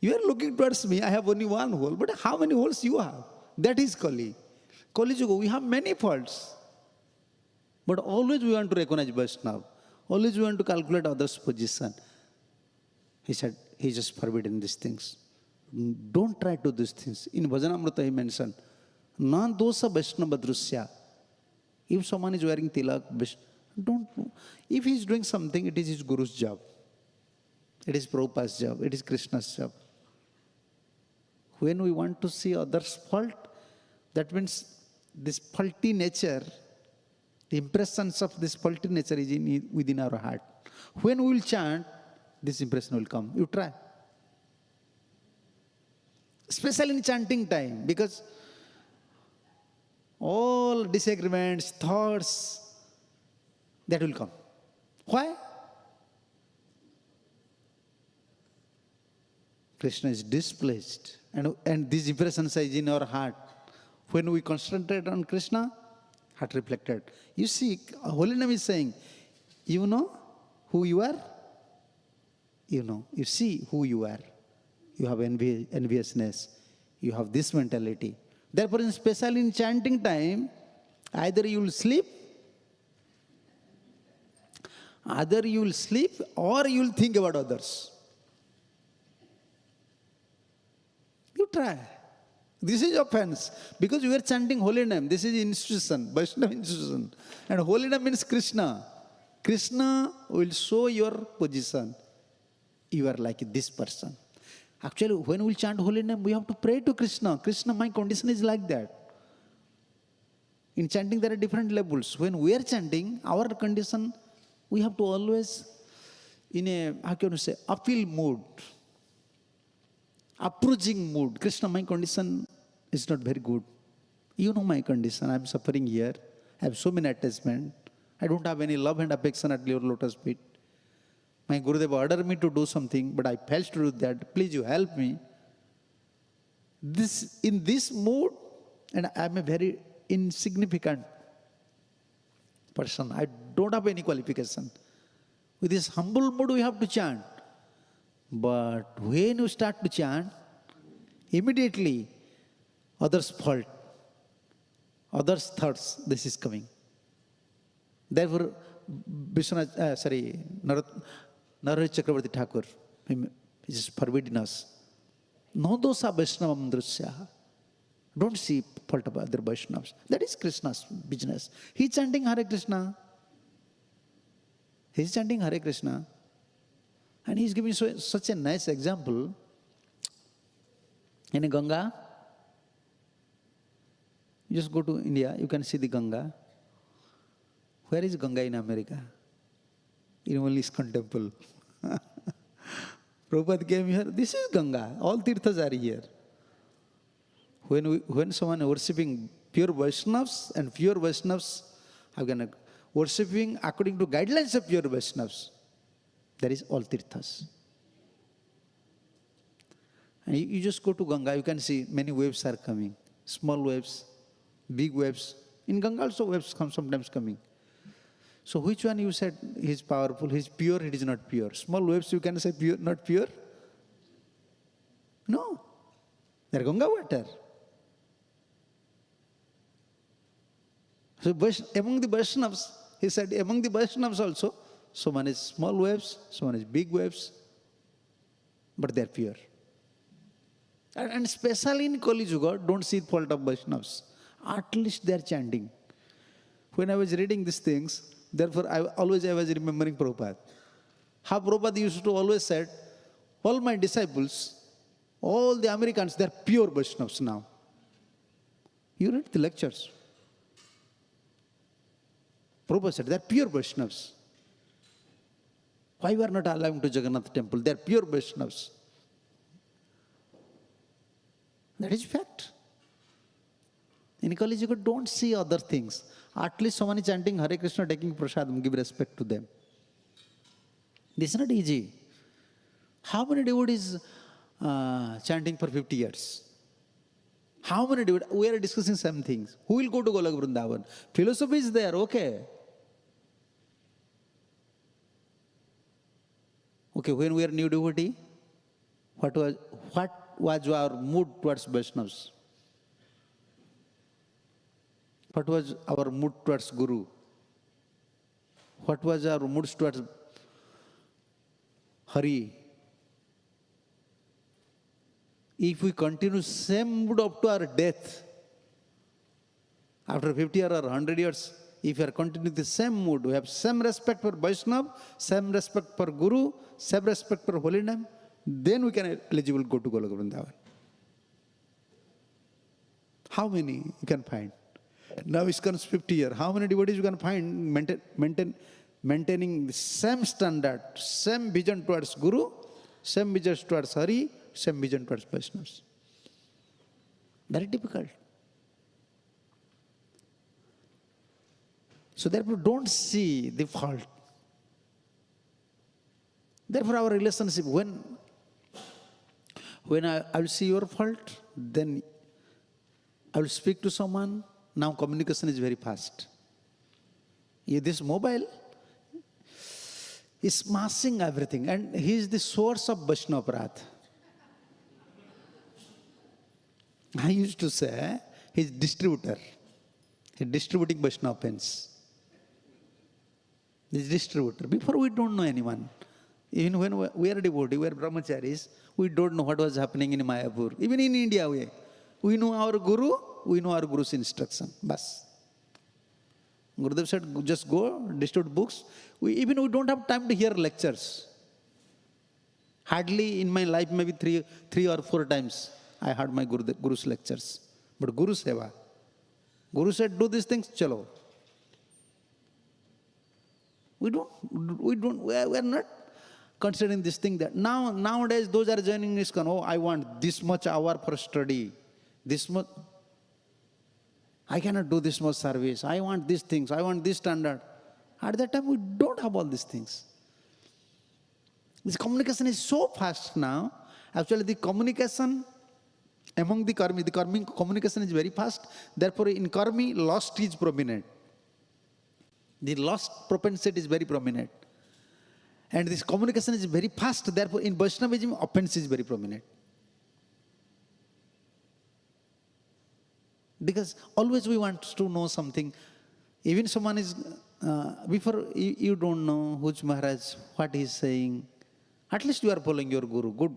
You are looking towards me, I have only one hole, but how many holes you have? That is Kali. Kali Yuga, we have many faults. But always we want to recognize Vaishnava. Always we want to calculate others' position. He said, he just forbidden these things. Don't try to do these things. In Bhajanamrita he mentioned, Na dosa Vaishnava drusya. If someone is wearing tilak, don't. If he is doing something, it is his Guru's job. It is Prabhupada's job. It is Krishna's job. When we want to see others' fault, that means this faulty nature, the impressions of this faulty nature is within our heart. When we will chant, this impression will come. You try. Especially in chanting time, because all disagreements, thoughts, that will come. Why? Krishna is displeased, and these impressions is in our heart. When we concentrate on Krishna, heart reflected. You see, Holy Name is saying, you know who you are? You know, you see who you are. You have enviousness. You have this mentality. Therefore, especially in chanting time, either you will sleep, or you will think about others. You try. This is offense. Because you are chanting holy name. This is institution, Vaishnava institution. And holy name means Krishna. Krishna will show your position. You are like this person. Actually, when we chant holy name, we have to pray to Krishna. Krishna, my condition is like that. In chanting, there are different levels. When we are chanting, our condition, we have to always, in a, how can you say, appeal mood, approaching mood. Krishna, my condition is not very good. You know my condition. I am suffering here. I have so many attachments. I don't have any love and affection at your lotus feet. My Gurudev ordered me to do something, but I failed to do that. Please, you help me. In this mood, and I am a very insignificant person. I don't have any qualification. With this humble mood, we have to chant. But when you start to chant, immediately others' fault, others' thoughts, this is coming. Therefore, Narahari Chakravarti Thakur is forbidding us. No dosa Vaishnavam drusya. Don't see fault of other Vaishnavas. That is Krishna's business. He is chanting Hare Krishna. He is chanting Hare Krishna. And he is giving such a nice example. In a Ganga, you just go to India, you can see the Ganga. Where is Ganga in America? In only ISKCON temple. Prabhupada came here, this is Ganga. All tirthas are here. When someone is worshipping pure Vaishnavas and pure Vaishnavas are worshipping according to guidelines of pure Vaishnavas, there is all tirthas. And you just go to Ganga, you can see many waves are coming. Small waves, big waves. In Ganga also waves come sometimes coming. So which one you said he is powerful, he is pure, he is not pure? Small waves you can say pure, not pure? No. They are Ganga water. So among the Vaishnavas, he said among the Vaishnavas also, someone is small waves, someone is big waves, but they are pure. And especially in Kali Yuga, don't see the fault of Vaishnavas. At least they are chanting. When I was reading these things, therefore I was remembering Prabhupada. How Prabhupada used to always say, all my disciples, all the Americans, they are pure Vaishnavas now. You read the lectures. Prabhupada said, they are pure Vaishnavas. Why we are not allowing to Jagannath temple? They are pure Vaishnavas. That is fact. In Kali Yuga, don't see other things. At least someone is chanting Hare Krishna, taking prasadam, give respect to them. This is not easy. How many devotees chanting for 50 years? How many devotees? We are discussing some things. Who will go to Golok Vrindavan? Philosophy is there, okay. Okay, when we are new devotee, what was our mood towards Vaishnavas? What was our mood towards Guru? What was our mood towards Hari? If we continue same mood up to our death, after 50 or 100 years, if we are continuing the same mood, we have same respect for Vaishnava, same respect for Guru, same respect for holy name, then we can eligible go to Golok Vrindavan. How many you can find? Now ISKCON's 50 years. How many devotees you can find maintaining the same standard, same vision towards Guru, same vision towards Hari, same vision towards Vaishnavas? Very difficult. So therefore, don't see the fault. Therefore, our relationship, when I will see your fault, then I will speak to someone. Now communication is very fast. This mobile is smashing everything, and he is the source of Vaishnava Aparadh. I used to say he is distributor. He is distributing Vaishnava pens. He is distributor. Before we don't know anyone. Even when we are devotee, we are brahmacharis, we don't know what was happening in Mayapur. Even in India, we know our Guru, we know our Guru's instruction. Bas. Gurudev said, just go, distribute books. We don't have time to hear lectures. Hardly in my life, maybe three or four times, I heard my Guru's lectures. But Guru Seva. Guru said, do these things, chalo. We are not considering this thing that nowadays those are joining ISKCON. Oh, I want this much hour for study. This much. I cannot do this much service. I want these things. I want this standard. At that time, we don't have all these things. This communication is so fast now. Actually, the communication among the karmi communication is very fast. Therefore, in karmi, lust is prominent. The lust propensity is very prominent. And this communication is very fast. Therefore, in Vaishnavism, offense is very prominent. Because always we want to know something. Even someone is, before you don't know which Maharaj, what he is saying. At least you are following your Guru. Good.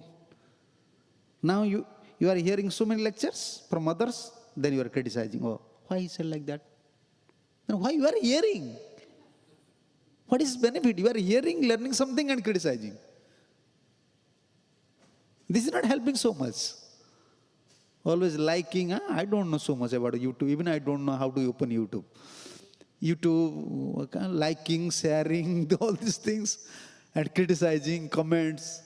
Now you are hearing so many lectures from others, then you are criticizing. Oh, why he said like that? Then why you are hearing? What is benefit? You are hearing, learning something and criticizing. This is not helping so much. Always liking, I don't know so much about YouTube. Even I don't know how to open YouTube. YouTube, liking, sharing, all these things, and criticizing, comments.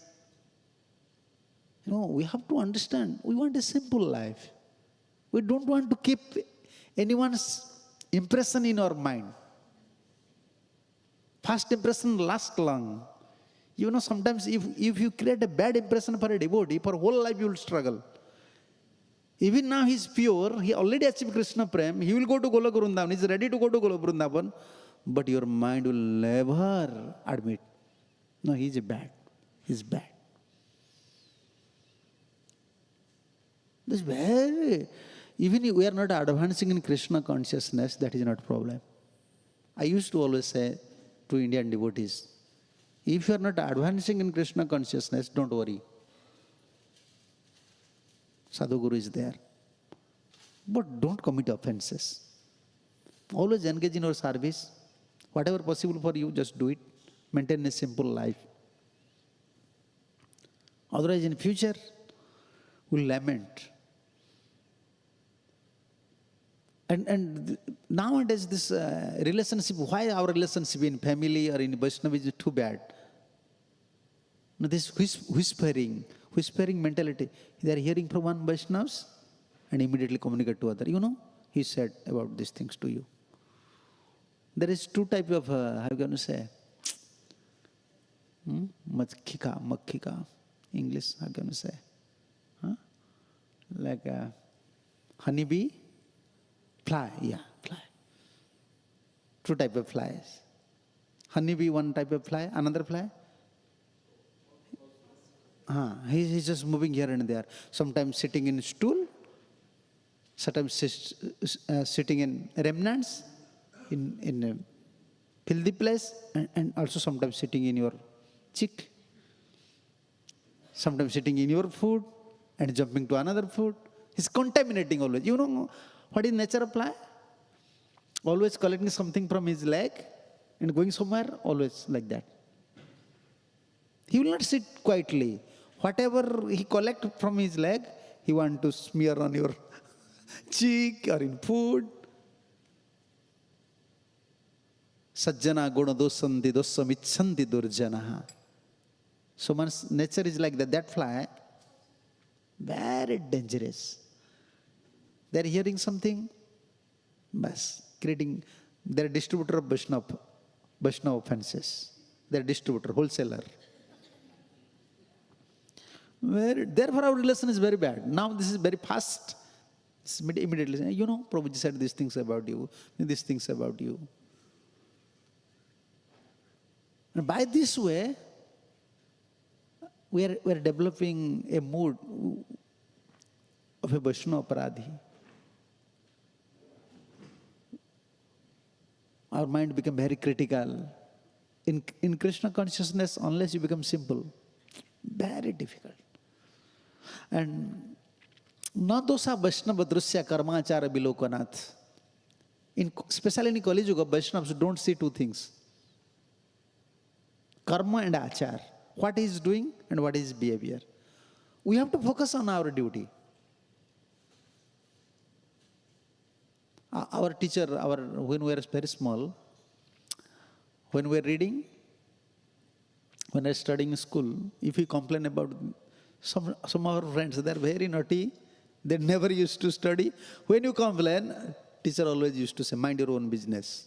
We have to understand, we want a simple life. We don't want to keep anyone's impression in our mind. First impression lasts long. Sometimes if you create a bad impression for a devotee, for whole life you will struggle. Even now he is pure, he already achieved Krishna Prem, he will go to Golok Vrindavan, he is ready to go to Golok Vrindavan, but your mind will never admit, no, he is bad, he is bad. This very, even if we are not advancing in Krishna consciousness, that is not a problem. I used to always say to Indian devotees, if you are not advancing in Krishna consciousness, don't worry. Sadhguru is there. But don't commit offenses. Always engage in your service. Whatever possible for you, just do it. Maintain a simple life. Otherwise, in future, we'll lament. And nowadays, this relationship, why our relationship in family or in Vaishnavism is too bad? This whispering mentality. They are hearing from one Vaishnavas and immediately communicate to other. He said about these things to you. There is two types of, how are you going to say? Makhika. English, how are you going to say? Like honeybee, fly, fly. Two types of flies. Honeybee, one type of fly, another fly. He's just moving here and there. Sometimes sitting in a stool, sometimes sitting in remnants, in a filthy place, and also sometimes sitting in your cheek. Sometimes sitting in your food and jumping to another food. He's contaminating always. You know what is nature of fly? Always collecting something from his leg and going somewhere, always like that. He will not sit quietly. Whatever he collects from his leg, he wants to smear on your cheek or in food. Sajjana guna dosanti dosam ichanti durjanaha. So man's nature is like that. That fly, very dangerous. They're hearing something, creating, they're a distributor of Vaishnava offenses. They're a distributor, wholesaler. Therefore our relation is very bad. Now this is very fast. It's immediately, Prabhuji said these things about you, these things about you. And by this way, we are developing a mood of a Vaishnava Aparadhi. Our mind become very critical. In Krishna consciousness, unless you become simple, very difficult. And na dosa Vaishnava drusya karmachara bilokanat. Especially in Kali Yuga, Vaishnavas don't see two things. Karma and achar. what he is doing and what is his behavior. We have to focus on our duty. Our teacher, when we were very small, when we were reading, when I was studying in school, if we complain about some of our friends, they are very naughty, they never used to study. When you complain, teacher always used to say, mind your own business.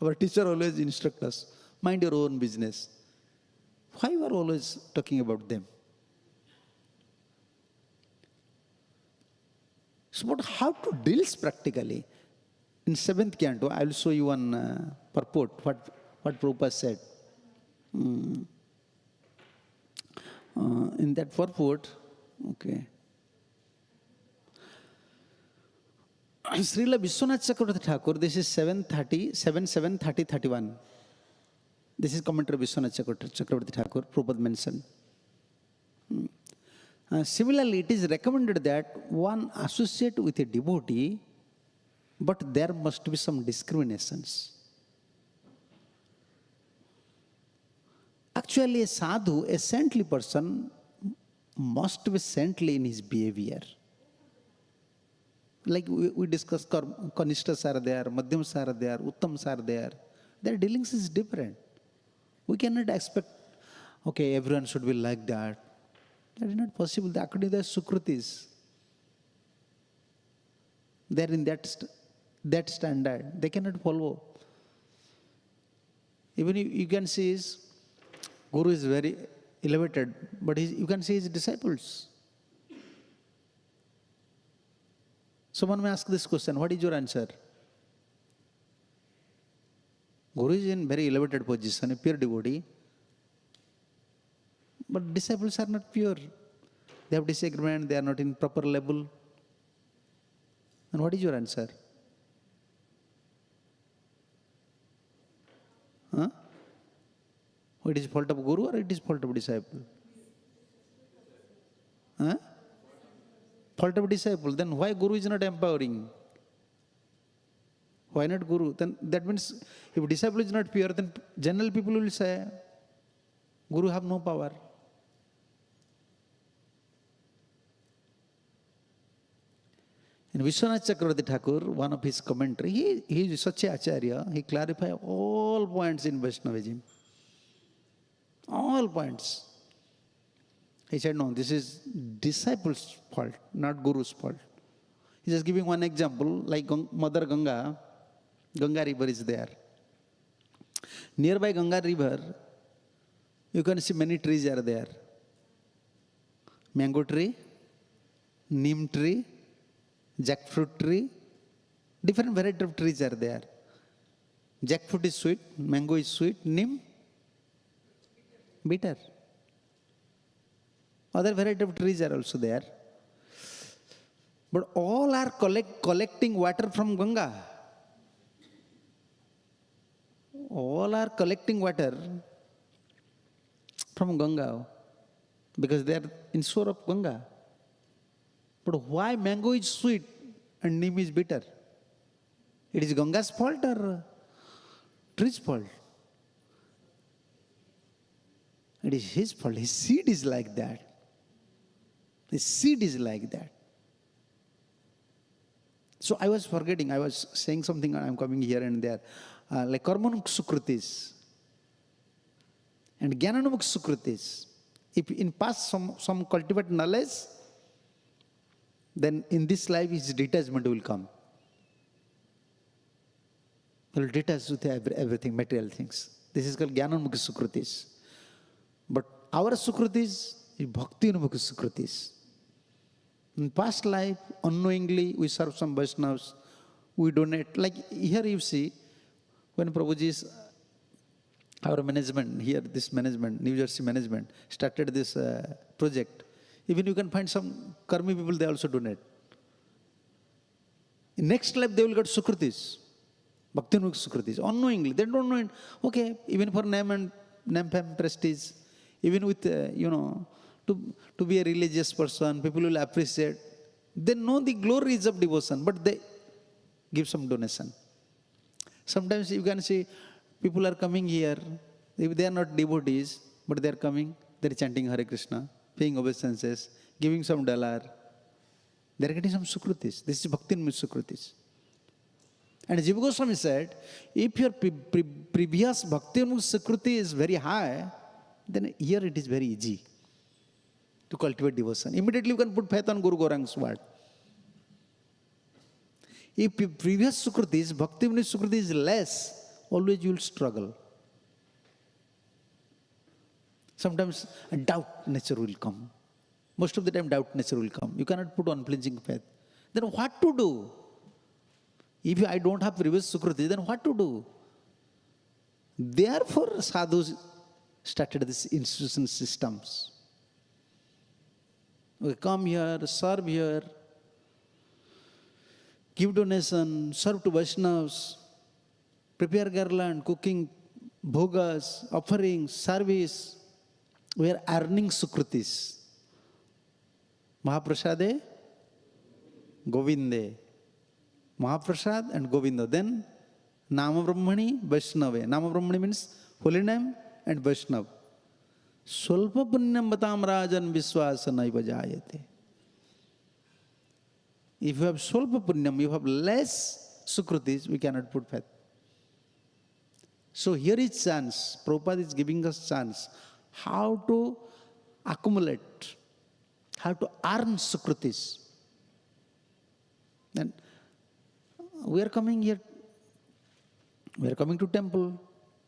Our teacher always instruct us, mind your own business. Why you are always talking about them? So, but how to deal practically? In 7th canto, I will show you one purport, what Prabhupada said. In that purport, okay. Srila Vishwanath Chakravarti Thakur, this is 7:30:31. This is commentary of Vishwanath Chakravarti Thakur, Prabhupada mentioned. Similarly, it is recommended that one associate with a devotee, but there must be some discriminations. Actually, a sadhu, a saintly person, must be saintly in his behavior. Like we discussed, Kanishtas are there, Madhyams are there, Uttams are there. Their dealings is different. We cannot expect, okay, everyone should be like that. That is not possible. According to the Sukrutis, they are in that standard. They cannot follow. Even you can see his Guru is very elevated, but you can see his disciples. Someone may ask this question, what is your answer? Guru is in very elevated position, a pure devotee, but disciples are not pure. They have disagreement, they are not in proper level. And what is your answer? Huh? It is fault of Guru or it is fault of disciple? Huh? Fault of disciple. Then why Guru is not empowering? Why not Guru? Then that means if disciple is not pure, then general people will say, Guru have no power. In Vishwanath Chakravarti Thakur, one of his commentary, he is such a acharya, he clarifies all points in Vaishnavism. All points. He said, no, this is disciples' fault, not Guru's fault. He is just giving one example, like Mother Ganga river is there. Nearby Ganga river, you can see many trees are there. Mango tree, neem tree, jackfruit tree, different variety of trees are there. Jackfruit is sweet, mango is sweet, neem, bitter. Other variety of trees are also there. But all are collecting water from Ganga. All are collecting water from Ganga because they are in shore of Ganga. But why mango is sweet and neem is bitter? It is Ganga's fault or tree's fault? It is his fault. His seed is like that. His seed is like that. So I was forgetting, I was saying something, I'm coming here and there. Like Karmanuk Sukrutis and Jnananuk Sukrutis. If in past some cultivate knowledge, then in this life his detachment will come. He will detach with everything, material things. This is called Jnananmukhi Sukrutis. But our Sukrutis is Bhakti-Anumukhi Sukrutis. In past life, unknowingly, we serve some Vaishnavas, we donate. Like here you see, when Prabhuji's, our management, here this management, New Jersey management, started this project. Even you can find some Karmi people, they also donate. In next life, they will get Sukrutis, Bhakti-Anumukhi Sukrutis, unknowingly. They don't know it. Okay, even for name, fame, prestige, even with, to be a religious person, people will appreciate. They know the glories of devotion, but they give some donation. Sometimes you can see people are coming here, if they are not devotees, but they're coming, they're chanting Hare Krishna, paying obeisances, giving some dollar. They're getting some sukrutis. This is Bhakti Sukrutis. And Jiva Goswami said, if your previous Bhakti Sukruti is very high, then here it is very easy to cultivate devotion. Immediately you can put faith on Guru Gaurang's word. If your previous Sukrutis, Bhakti Sukruti is less, always you will struggle. Sometimes a doubt nature will come. Most of the time doubt nature will come. You cannot put unflinching faith. Then what to do? If I don't have previous Sukruti, then what to do? Therefore sadhus started these institution systems. We come here, serve here, give donation, serve to Vaishnavas, prepare garland, cooking, bhogas, offerings, service. We are earning Sukrutis. Mahaprasade, Govinde. Mahaprasad and Govinda. Then Nama Brahmani, Vaishnava. Nama Brahmani means holy name and Vaishnav. Swalpa punyam batam rajan viswasa naiva jayate. If you have swalpa punyam, you have less Sukrutis, we cannot put faith. So here is chance. Prabhupada is giving us chance. How to accumulate, how to earn Sukrutis. Then we are coming here, we are coming to temple.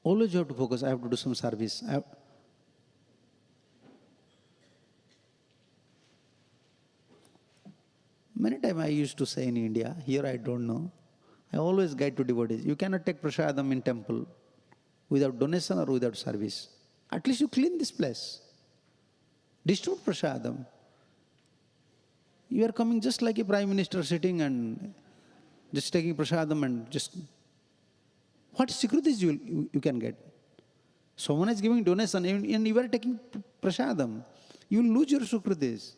Always you have to focus, I have to do some service. Many times I used to say in India, here I don't know, I always guide to devotees, you cannot take prasadam in temple without donation or without service. At least you clean this place. Distribute prasadam. You are coming just like a prime minister sitting and just taking prasadam and just... What securities you can get? Someone is giving donation and you are taking prasadam. You will lose your sukritis.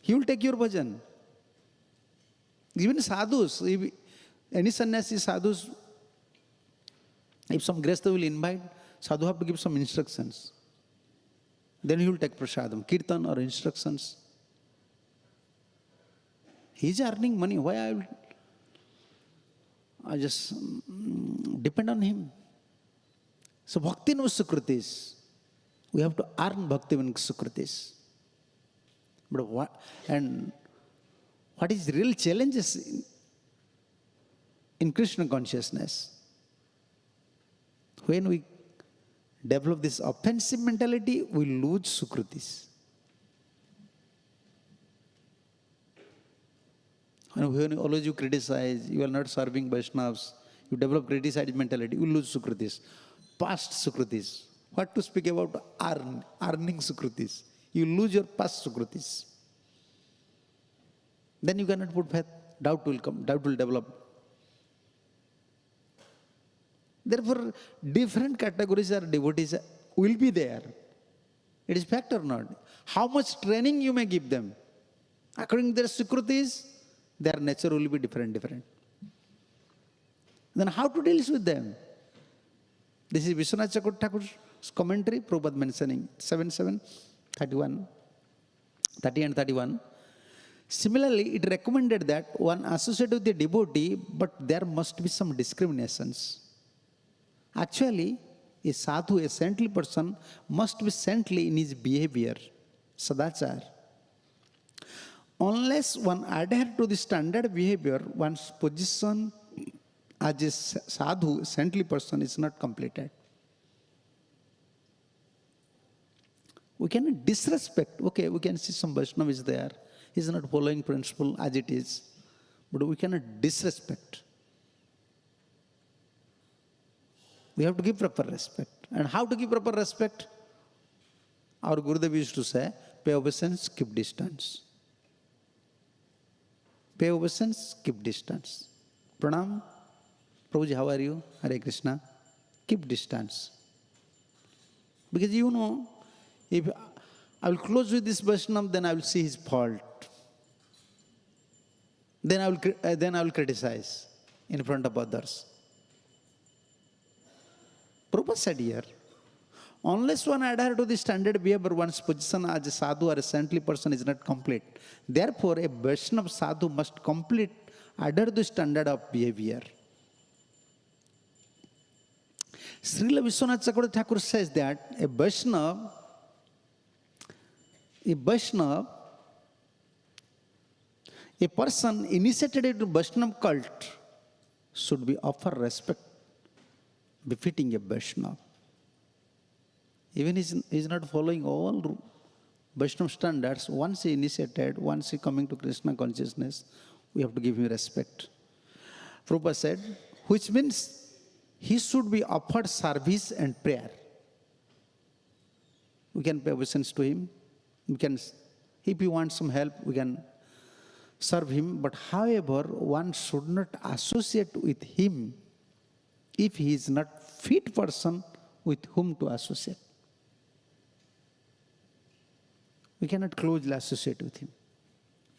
He will take your bhajan. Even sadhus, if any sannyasi sadhus, if some gresta will invite, sadhu have to give some instructions. Then he will take prasadam, kirtan or instructions. He is earning money. Why I just depend on him? So bhakti no sukritis. We have to earn bhakti no sukritis. But what is the real challenges in Krishna consciousness? When we develop this offensive mentality, we lose sukritis. And when always you criticize, you are not serving Vaishnavas, you develop criticized mentality, you lose sukritis. Past sukritis. What to speak about earning sukritis? You lose your past sukritis. Then you cannot put faith. Doubt will come, doubt will develop. Therefore, different categories of devotees will be there. It is fact or not. How much training you may give them. According to their sukritis, their nature will be different. Then how to deal with them? This is Vishwanath Chakravarti Thakur's commentary, Prabhupada mentioning 7:7, 31, 30 and 31. Similarly, it recommended that one associate with the devotee, but there must be some discriminations. Actually, a sadhu, a saintly person, must be saintly in his behavior, sadachar. Unless one adhere to the standard behavior, one's position as a sadhu, saintly person, is not completed. We cannot disrespect. Okay, we can see some Vaishnava is there. He is not following principle as it is. But we cannot disrespect. We have to give proper respect. And how to give proper respect? Our Gurudev used to say, pay obeisance, keep distance. Pay obeisance, keep distance. Pranam, Prabhuji, how are you? Hare Krishna. Keep distance. Because you know, if I will close with this Vaishnava, then I will see his fault. Then I will criticize in front of others. Prabhupada said here, Unless one adhere to the standard behavior, one's position as a sadhu or a saintly person is not complete. Therefore, a Vaishnava sadhu must complete adhere to the standard of behavior. Srila Vishwanath Chakravarti Thakur says that a Vaishnava, a person initiated into Vaishnava cult should be offered respect befitting a Vaishnava. Even he is not following all Vaishnava standards. Once he initiated, once he coming to Krishna consciousness, we have to give him respect. Prabhupada said, which means he should be offered service and prayer. We can pay obeisance to him. We can, if he wants some help, we can serve him. But however, one should not associate with him if he is not fit person with whom to associate. We cannot closely associate with him.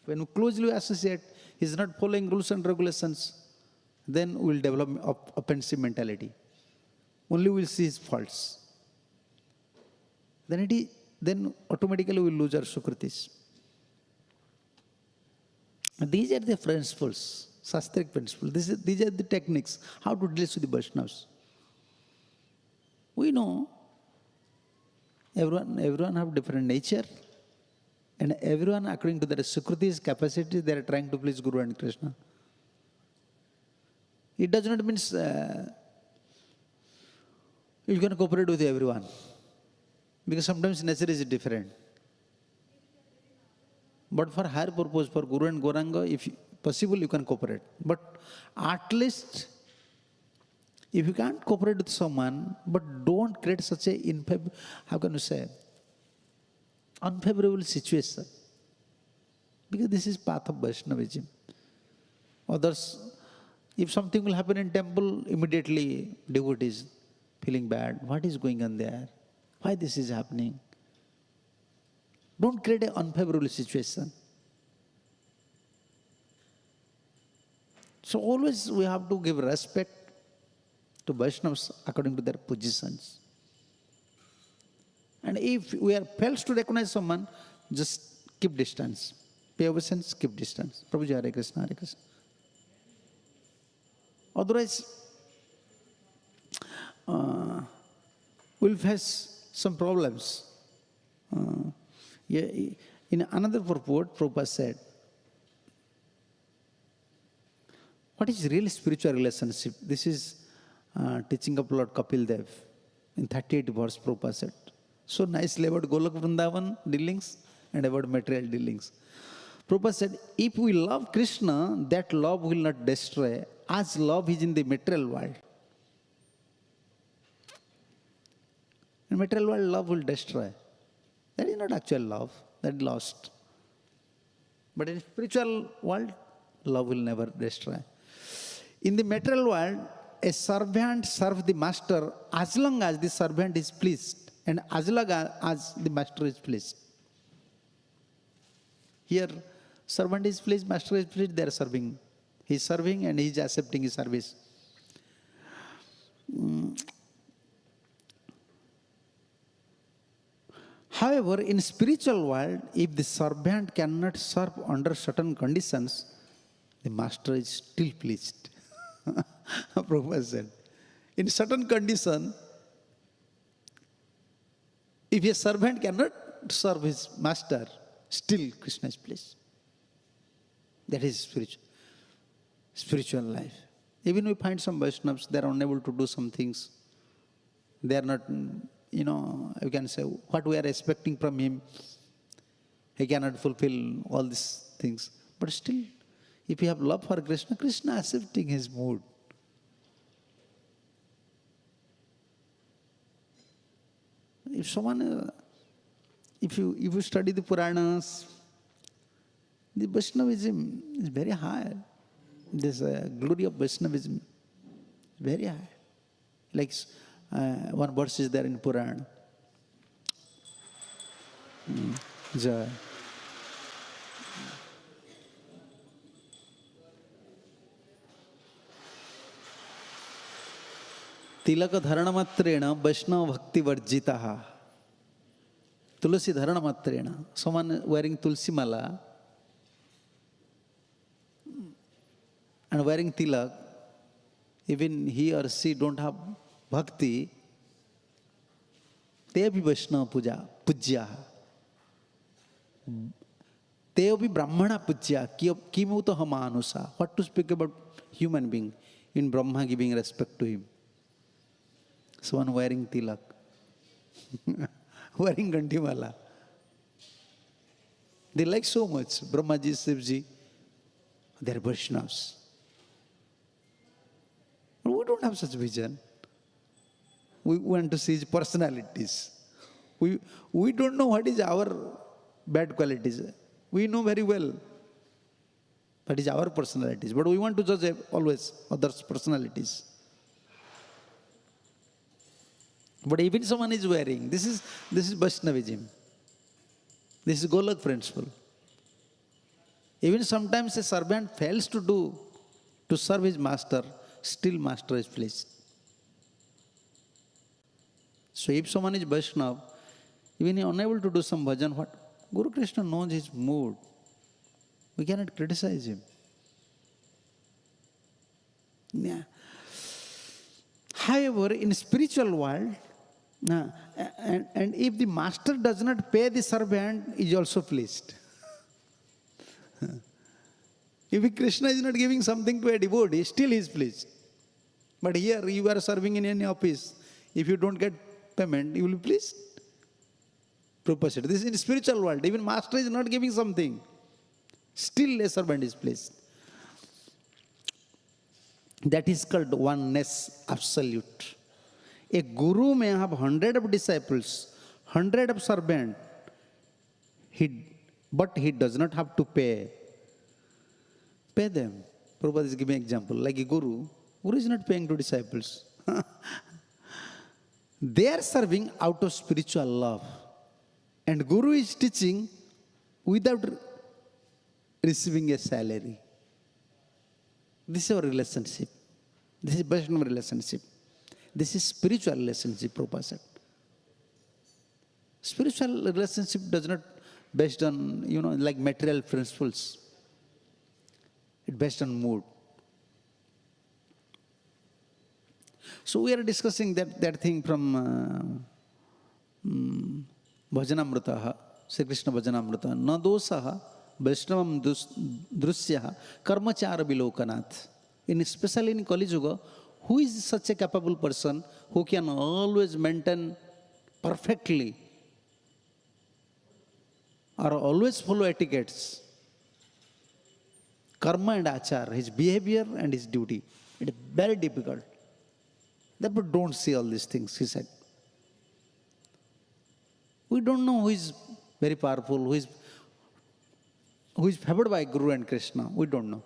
When we closely associate, he is not following rules and regulations, then we will develop offensive mentality. Only we will see his faults. Then automatically we will lose our sukritis. These are the principles, Shastric principles. These are the techniques, how to deal with the Vaishnavas. We know everyone have different nature, and everyone according to their sukritis, capacities, they are trying to please Guru and Krishna. It does not mean you can cooperate with everyone, because sometimes nature is different. But for higher purpose, for Guru and Gauranga, if possible, you can cooperate. But at least, if you can't cooperate with someone, but don't create such a unfavorable situation. Because this is path of Vaishnavism. Others, if something will happen in temple, immediately devotees feeling bad. What is going on there? Why this is happening? Don't create an unfavorable situation. So always we have to give respect to Vaishnavas according to their positions. And if we are fails to recognize someone, just keep distance. Pay obeisance, keep distance. Prabhuji, Hare Krishna, Hare Krishna. Otherwise, we'll face some problems. In another purport, Prabhupada said, what is real spiritual relationship? This is teaching of Lord Kapil Dev. In 38 verse, Prabhupada said. So nicely about Golok Vrindavan dealings and about material dealings. Prabhupada said, if we love Krishna, that love will not destroy, as love is in the material world. In material world, love will destroy. That is not actual love, that is lost. But in spiritual world, love will never destroy. In the material world, a servant serves the master as long as the servant is pleased and as long as the master is pleased. Here, servant is pleased, master is pleased, they are serving. He is serving and he is accepting his service. However, in spiritual world, if the servant cannot serve under certain conditions, the master is still pleased. Prabhupada said, in certain condition, if a servant cannot serve his master, still Krishna is pleased. That is spiritual life. Even we find some Vaishnavas, they are unable to do some things. They are not, you can say, what we are expecting from him, he cannot fulfill all these things. But still, if you have love for Krishna, Krishna accepting his mood. If someone, if you study the Puranas, the Vaishnavism is very high. This glory of Vaishnavism is very high. Like one verse is there in Purana. Jai. तिलक धारण मात्रेण वैष्णव भक्ति वर्जिता. तुलसी धारण मात्रेण, someone wearing tulsi mala and wearing tilak, even he or she don't have bhakti, ते भी वैष्णव पूज्या, ते भी ब्राह्मण पूज्या किमुत हमानुषा. What to speak about human being in Brahma giving respect to him? Someone wearing tilak, wearing gantimala. They like so much Brahmaji, Shivji, they are Vaishnavas. But we don't have such vision. We want to see his personalities. We don't know what is our bad qualities. We know very well what is our personalities. But we want to judge always others' personalities. But even someone is wearing, this is Vaishnavism. This is Golak principle. Even sometimes a servant fails to serve his master, still master is pleased. So if someone is Vaishnava, even he is unable to do some bhajan, what? Guru Krishna knows his mood. We cannot criticize him. Yeah. However, in spiritual world, and if the master does not pay the servant, he is also pleased. If Krishna is not giving something to a devotee, still he is pleased. But here you are serving in any office. If you don't get payment, you will be pleased. Prabhupada said, this is in spiritual world. Even master is not giving something, still a servant is pleased. That is called oneness absolute. A guru may have 100 of disciples, 100 of servants, but he does not have to pay them. Prabhupada is giving an example. Like a guru is not paying to disciples. They are serving out of spiritual love. And guru is teaching without receiving a salary. This is our relationship. This is Vaishnava relationship. This is spiritual relationship, Prabhupada said. Spiritual relationship does not based on, like material principles. It's based on mood. So we are discussing that thing from Bhajanamrita, Sri Krishna Bhajanamrita. Na dosaha Vaishnavam drusyaha karmachara vilokanath. Especially in Kali Yuga, who is such a capable person who can always maintain perfectly or always follow etiquettes? Karma and achar, his behavior and his duty. It is very difficult. Therefore, don't see all these things, he said. We don't know who is very powerful, who is favored by Guru and Krishna. We don't know.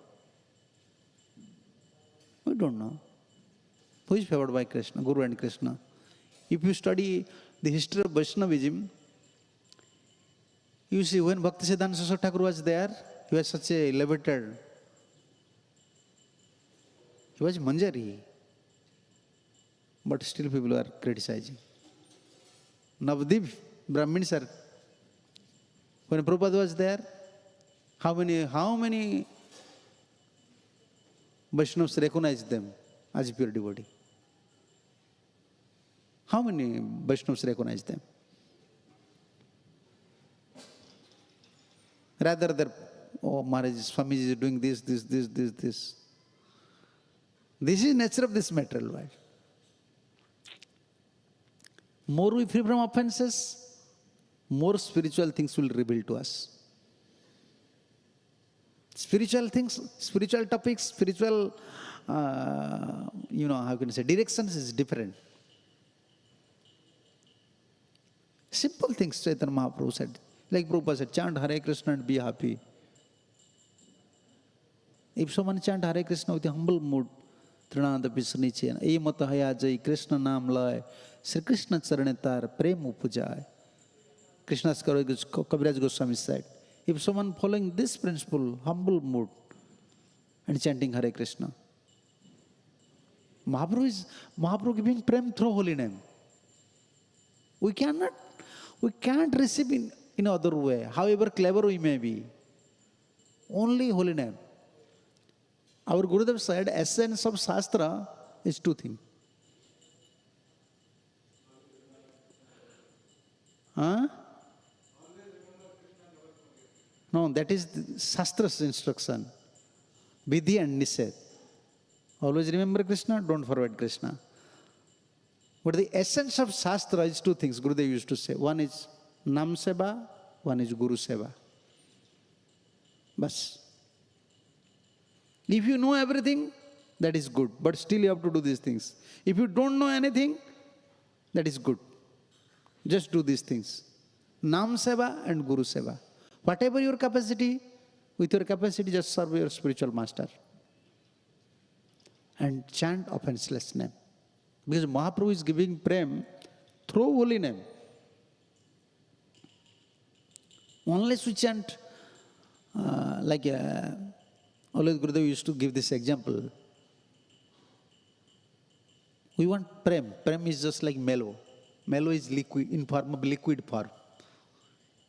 We don't know. Who is favored by Krishna, Guru and Krishna? If you study the history of Vaishnavism, you see when Bhaktisiddhanta Saraswati Thakur was there, he was such a elevated. He was Manjari. But still people are criticizing. Navadip Brahmins are. When Prabhupada was there, how many Vaishnavas recognized them as pure devotee? How many Vaishnavas recognized them? Rather than, oh Maharaj, Swamiji is doing this. This is nature of this material world. More we free from offenses, more spiritual things will reveal to us. Spiritual things, spiritual topics, spiritual, how can I say, directions is different. Simple things Chaitanya Mahaprabhu said. Like Prabhupada said, chant Hare Krishna and be happy. If someone chant Hare Krishna with a humble mood, Trinanda Pisaniche, E Mata Hayajai, Krishna Nam Lai, Sri Krishna Charanetar, Prem Upujai. Krishna's Kaviraj Goswami said, if someone following this principle, humble mood, and chanting Hare Krishna, Mahaprabhu giving prem through holy name. We can't receive in other way, however clever we may be. Only holy name. Our Gurudev said, essence of Shastra is two things. Huh? No, that is Shastra's instruction. Vidhi and Nised. Always remember Krishna, don't forget Krishna. But the essence of Shastra is two things, Gurudev used to say. One is Nam Seva, one is Guru Seva. Bas. If you know everything, that is good. But still you have to do these things. If you don't know anything, that is good. Just do these things. Nam Seva and Guru Seva. Whatever your capacity, with your capacity just serve your spiritual master. And chant offenseless name. Because Mahaprabhu is giving prem through holy name. Unless we chant, always Gurudev used to give this example. We want prem. Prem is just like mellow. Mellow is liquid, in form of liquid form.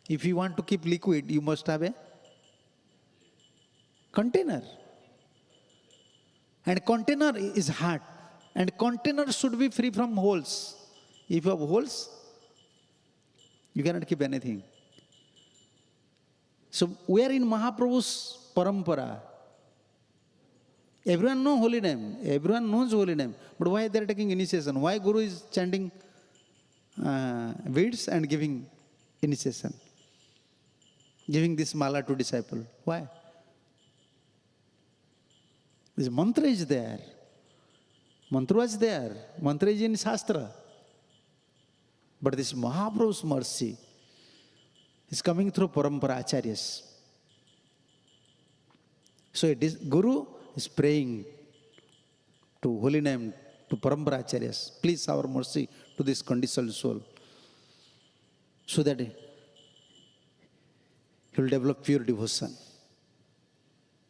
If you want to keep liquid, you must have a container. And container is hard. And container should be free from holes. If you have holes, you cannot keep anything. So we are in Mahaprabhu's parampara. Everyone knows holy name. Everyone knows holy name. But why they are taking initiation? Why Guru is chanting Veds and giving initiation? Giving this mala to disciple. Why? This mantra is there. Mantra was there. Mantra is in Shastra. But this Mahaprabhu's mercy is coming through Parampara Acharyas. So Guru is praying to holy name, to Parampara Acharyas. Please have mercy to this conditioned soul. So that he will develop pure devotion.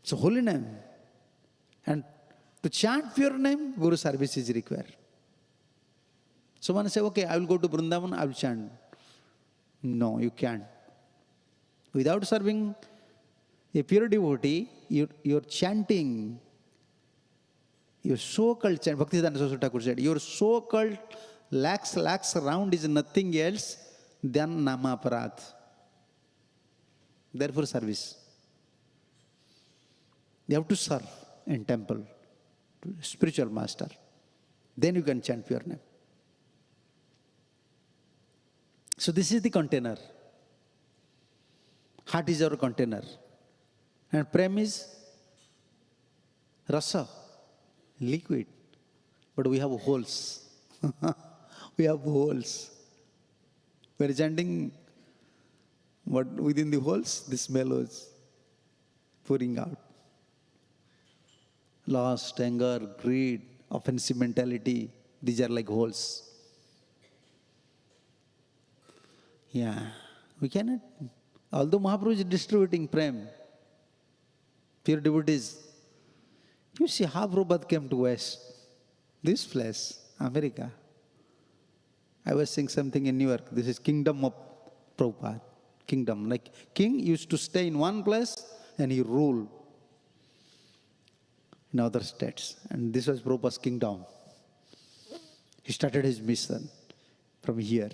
So holy name. And to chant pure name, Guru service is required. Someone say, okay, I will go to Vrindavan, I will chant. No, you can't. Without serving a pure devotee, your chanting, your so-called chant, Bhaktisiddhanta Saraswati Thakur said, your so-called lakhs round is nothing else than Namaparad. Therefore service. You have to serve in temple, to spiritual master. Then you can chant pure name. So this is the container. Heart is our container. And prem is rasa, liquid. But we have holes. We have holes. We are chanting, but within the holes, the smell is pouring out. Lust, anger, greed, offensive mentality, these are like holes. Yeah, we cannot. Although Mahaprabhu is distributing prem, pure devotees, you see how Prabhupada came to West. This place, America. I was saying something in New York. This is kingdom of Prabhupada. Kingdom. Like king used to stay in one place and he ruled in other states. And this was Prabhupada's kingdom. He started his mission from here.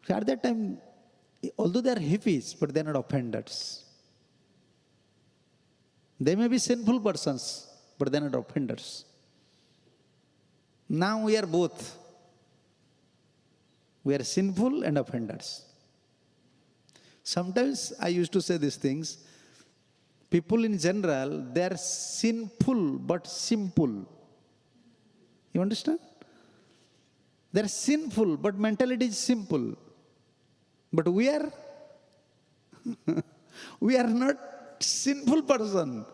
So at that time, although they are hippies, but they are not offenders. They may be sinful persons, but they are not offenders. Now we are both. We are sinful and offenders. Sometimes I used to say these things. People in general, they are sinful but simple. You understand? They are sinful, but mentality is simple. But we are not sinful person,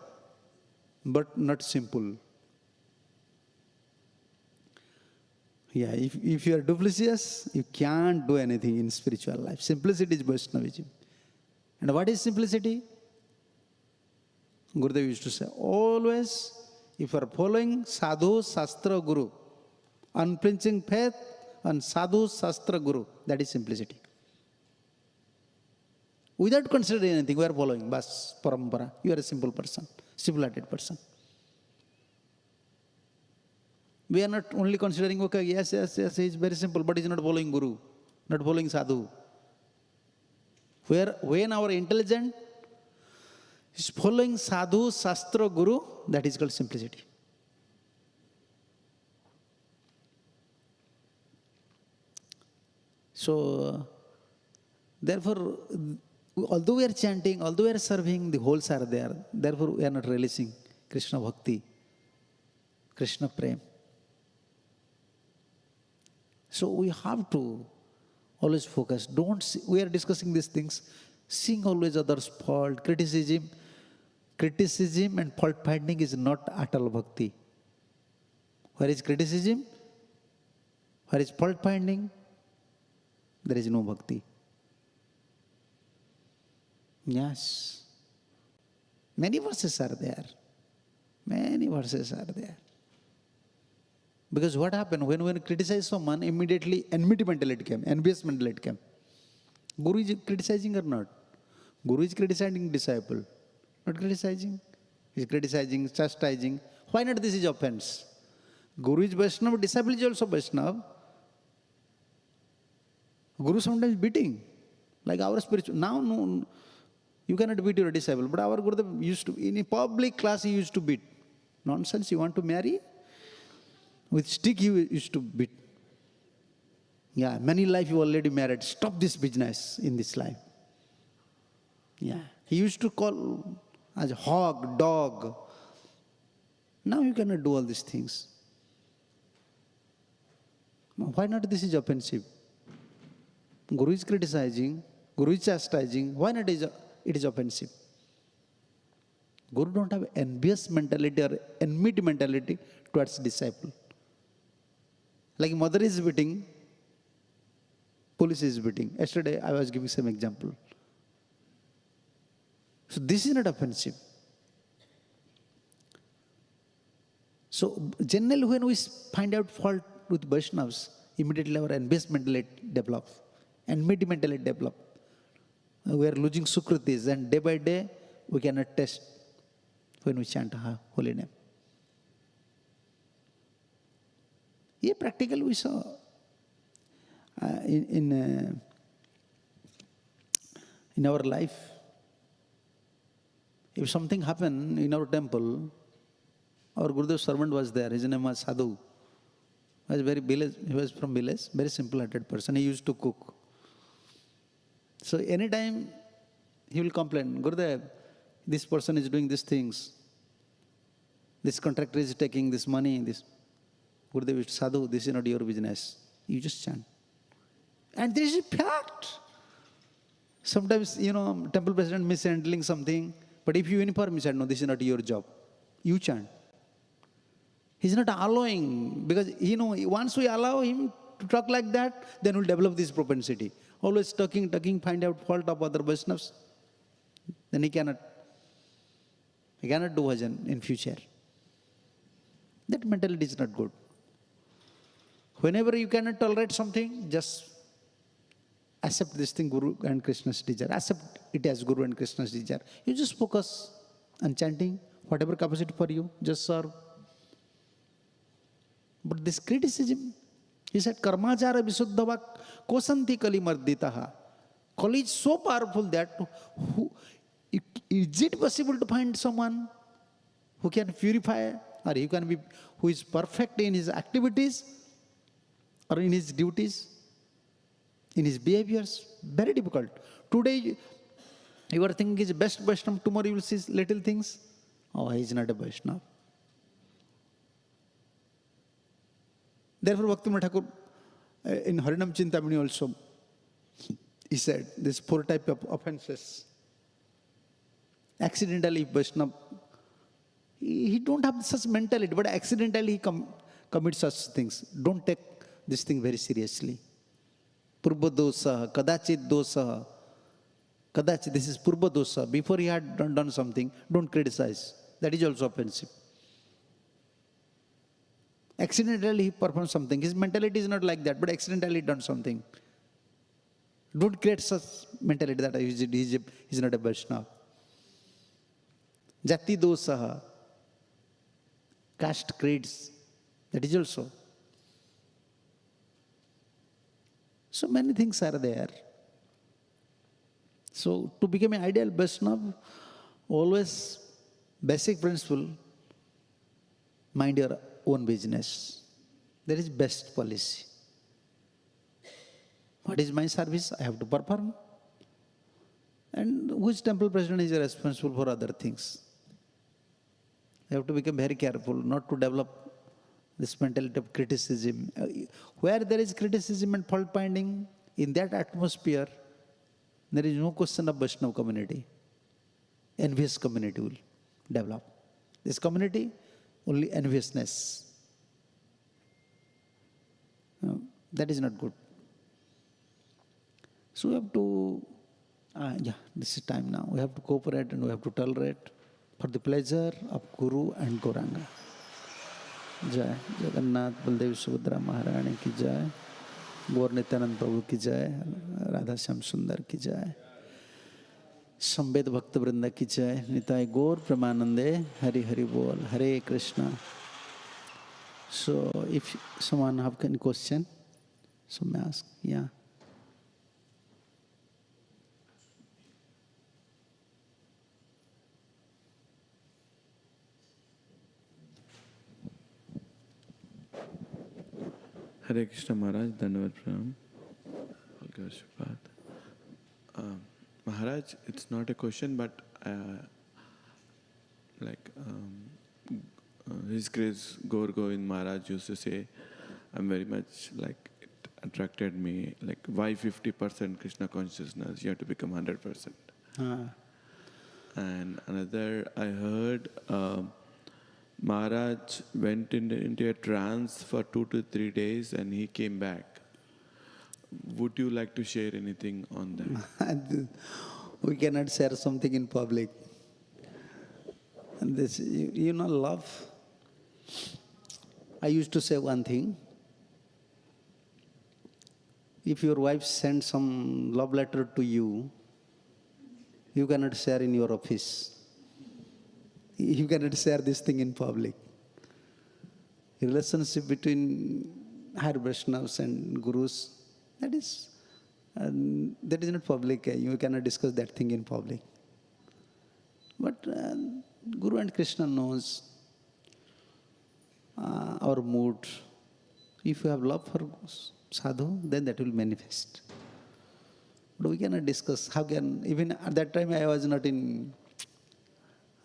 but not simple. Yeah, if you are duplicitous, you can't do anything in spiritual life. Simplicity is Vaishnavism. And what is simplicity? Gurudev used to say, always If you are following sadhu, shastra, guru, unflinching faith and sadhu, shastra, guru, that is simplicity. Without considering anything, we are following bas parampara. You are a simple person, simple-hearted person. We are not only considering, okay, yes, he is very simple, but he is not following guru, not following sadhu. When our intelligence is following sadhu, shastra, guru, that is called simplicity. So, therefore, although we are chanting, although we are serving, the holes are there. Therefore, we are not releasing Krishna Bhakti, Krishna Prem. So, we have to always focus. We are discussing these things. Seeing always others' fault, criticism and fault finding is not Atal Bhakti. Where is criticism? Where is fault finding? There is no bhakti. Yes. Many verses are there. Many verses are there. Because what happened when we criticize someone, immediately enmity mentality came, envious mentality came. Guru is criticizing or not? Guru is criticizing disciple. Not criticizing. He is criticizing, chastising. Why not this is offense? Guru is Vaishnava, disciple is also Vaishnava. Guru sometimes beating. Like our spiritual. Now, no, you cannot beat your disciple. But our Gurudev used to, in a public class, he used to beat. Nonsense, you want to marry? With stick he used to beat. Yeah, many life you already married. Stop this business in this life. Yeah, he used to call as hog, dog. Now you cannot do all these things. Why not this is offensive? Guru is criticizing, Guru is chastising. Why not it is offensive? Guru don't have envious mentality or enmity mentality towards disciple. Like mother is beating, police is beating. Yesterday I was giving some example. So this is not offensive. So generally when we find out fault with Vaishnavas, immediately our envious mentality develop, enmity mentality develop. We are losing sukritis, and day by day we cannot test when we chant holy name. Yeah, practically we saw in our life. If something happened in our temple, our Gurudev's servant was there. His name was Sadhu. He was from village, very simple-hearted person. He used to cook. So anytime he will complain, Gurudev, this person is doing these things. This contractor is taking this money. This Gurudev is Sadhu, this is not your business. You just chant. And this is fact. Sometimes, temple president mishandling something, but if you inform, he said, no, this is not your job. You chant. He's not allowing, because, once we allow him to talk like that, then we'll develop this propensity. Always talking, find out fault of other Vaishnavas. Then he cannot do bhajan in future. That mentality is not good. Whenever you cannot tolerate something, just accept this thing, Guru and Krishna's teacher. Accept it as Guru and Krishna's teacher. You just focus on chanting, whatever capacity for you, just serve. But this criticism, he said, Karmachara Visuddhavak Kosanti Kali Marditaha. Kali is so powerful that is it possible to find someone who can purify, or who is perfect in his activities or in his duties, in his behaviors? Very difficult. Today you are thinking he's best Vaishnava, tomorrow you will see little things. Oh, he is not a Vaishnava. Therefore, Bhaktivinoda Thakur in Harinam Chintamani also, he said, these 4 types of offenses. Accidentally, Vaishnava, he don't have such mentality, but accidentally he commits such things. Don't take this thing very seriously. Purva dosa, kadachit dosa. Kadachit, this is purva dosa. Before he had done something, don't criticize. That is also offensive. Accidentally he performed something. His mentality is not like that, but accidentally done something. Don't create such mentality that he's not a Vaishnava. Jati dosaha, caste creeds, that is also. So many things are there. So to become an ideal Vaishnava, always basic principle, mind your own business. That is best policy. What is my service? I have to perform. And which temple president is responsible for other things? You have to become very careful not to develop this mentality of criticism. Where there is criticism and fault finding, in that atmosphere, there is no question of Vaishnava community. Envious community will develop. This community, only enviousness. That is not good. So we have to, this is time now. We have to cooperate and we have to tolerate for the pleasure of Guru and Gauranga. Jai Jagannath Baldev Subhadra Maharani ki jai. Gaur Nityanand Prabhu ki jai. Radha Shyam Sundar ki jai. Sambed Bhakta Vrinda ki jai. Nitai Gaur Pramanande. Hari Hari Bol. Hare Krishna. So if someone have any question, so may I ask? Yeah. Hare Krishna Maharaj, Dandavad Pranam. Maharaj, it's not a question, but His Grace Gaur Govind Maharaj used to say, I'm very much like, it attracted me, like why 50% Krishna consciousness, you have to become 100%. And another, I heard Maharaj went into a trance for 2 to 3 days and he came back. Would you like to share anything on that? We cannot share something in public. And this, love. I used to say one thing. If your wife sends some love letter to you, you cannot share in your office. You cannot share this thing in public. Relationship between higher Vaishnavas and Gurus, that is not public. You cannot discuss that thing in public. But Guru and Krishna knows our mood. If you have love for sadhu, then that will manifest. But we cannot discuss. How can, even at that time I was not in,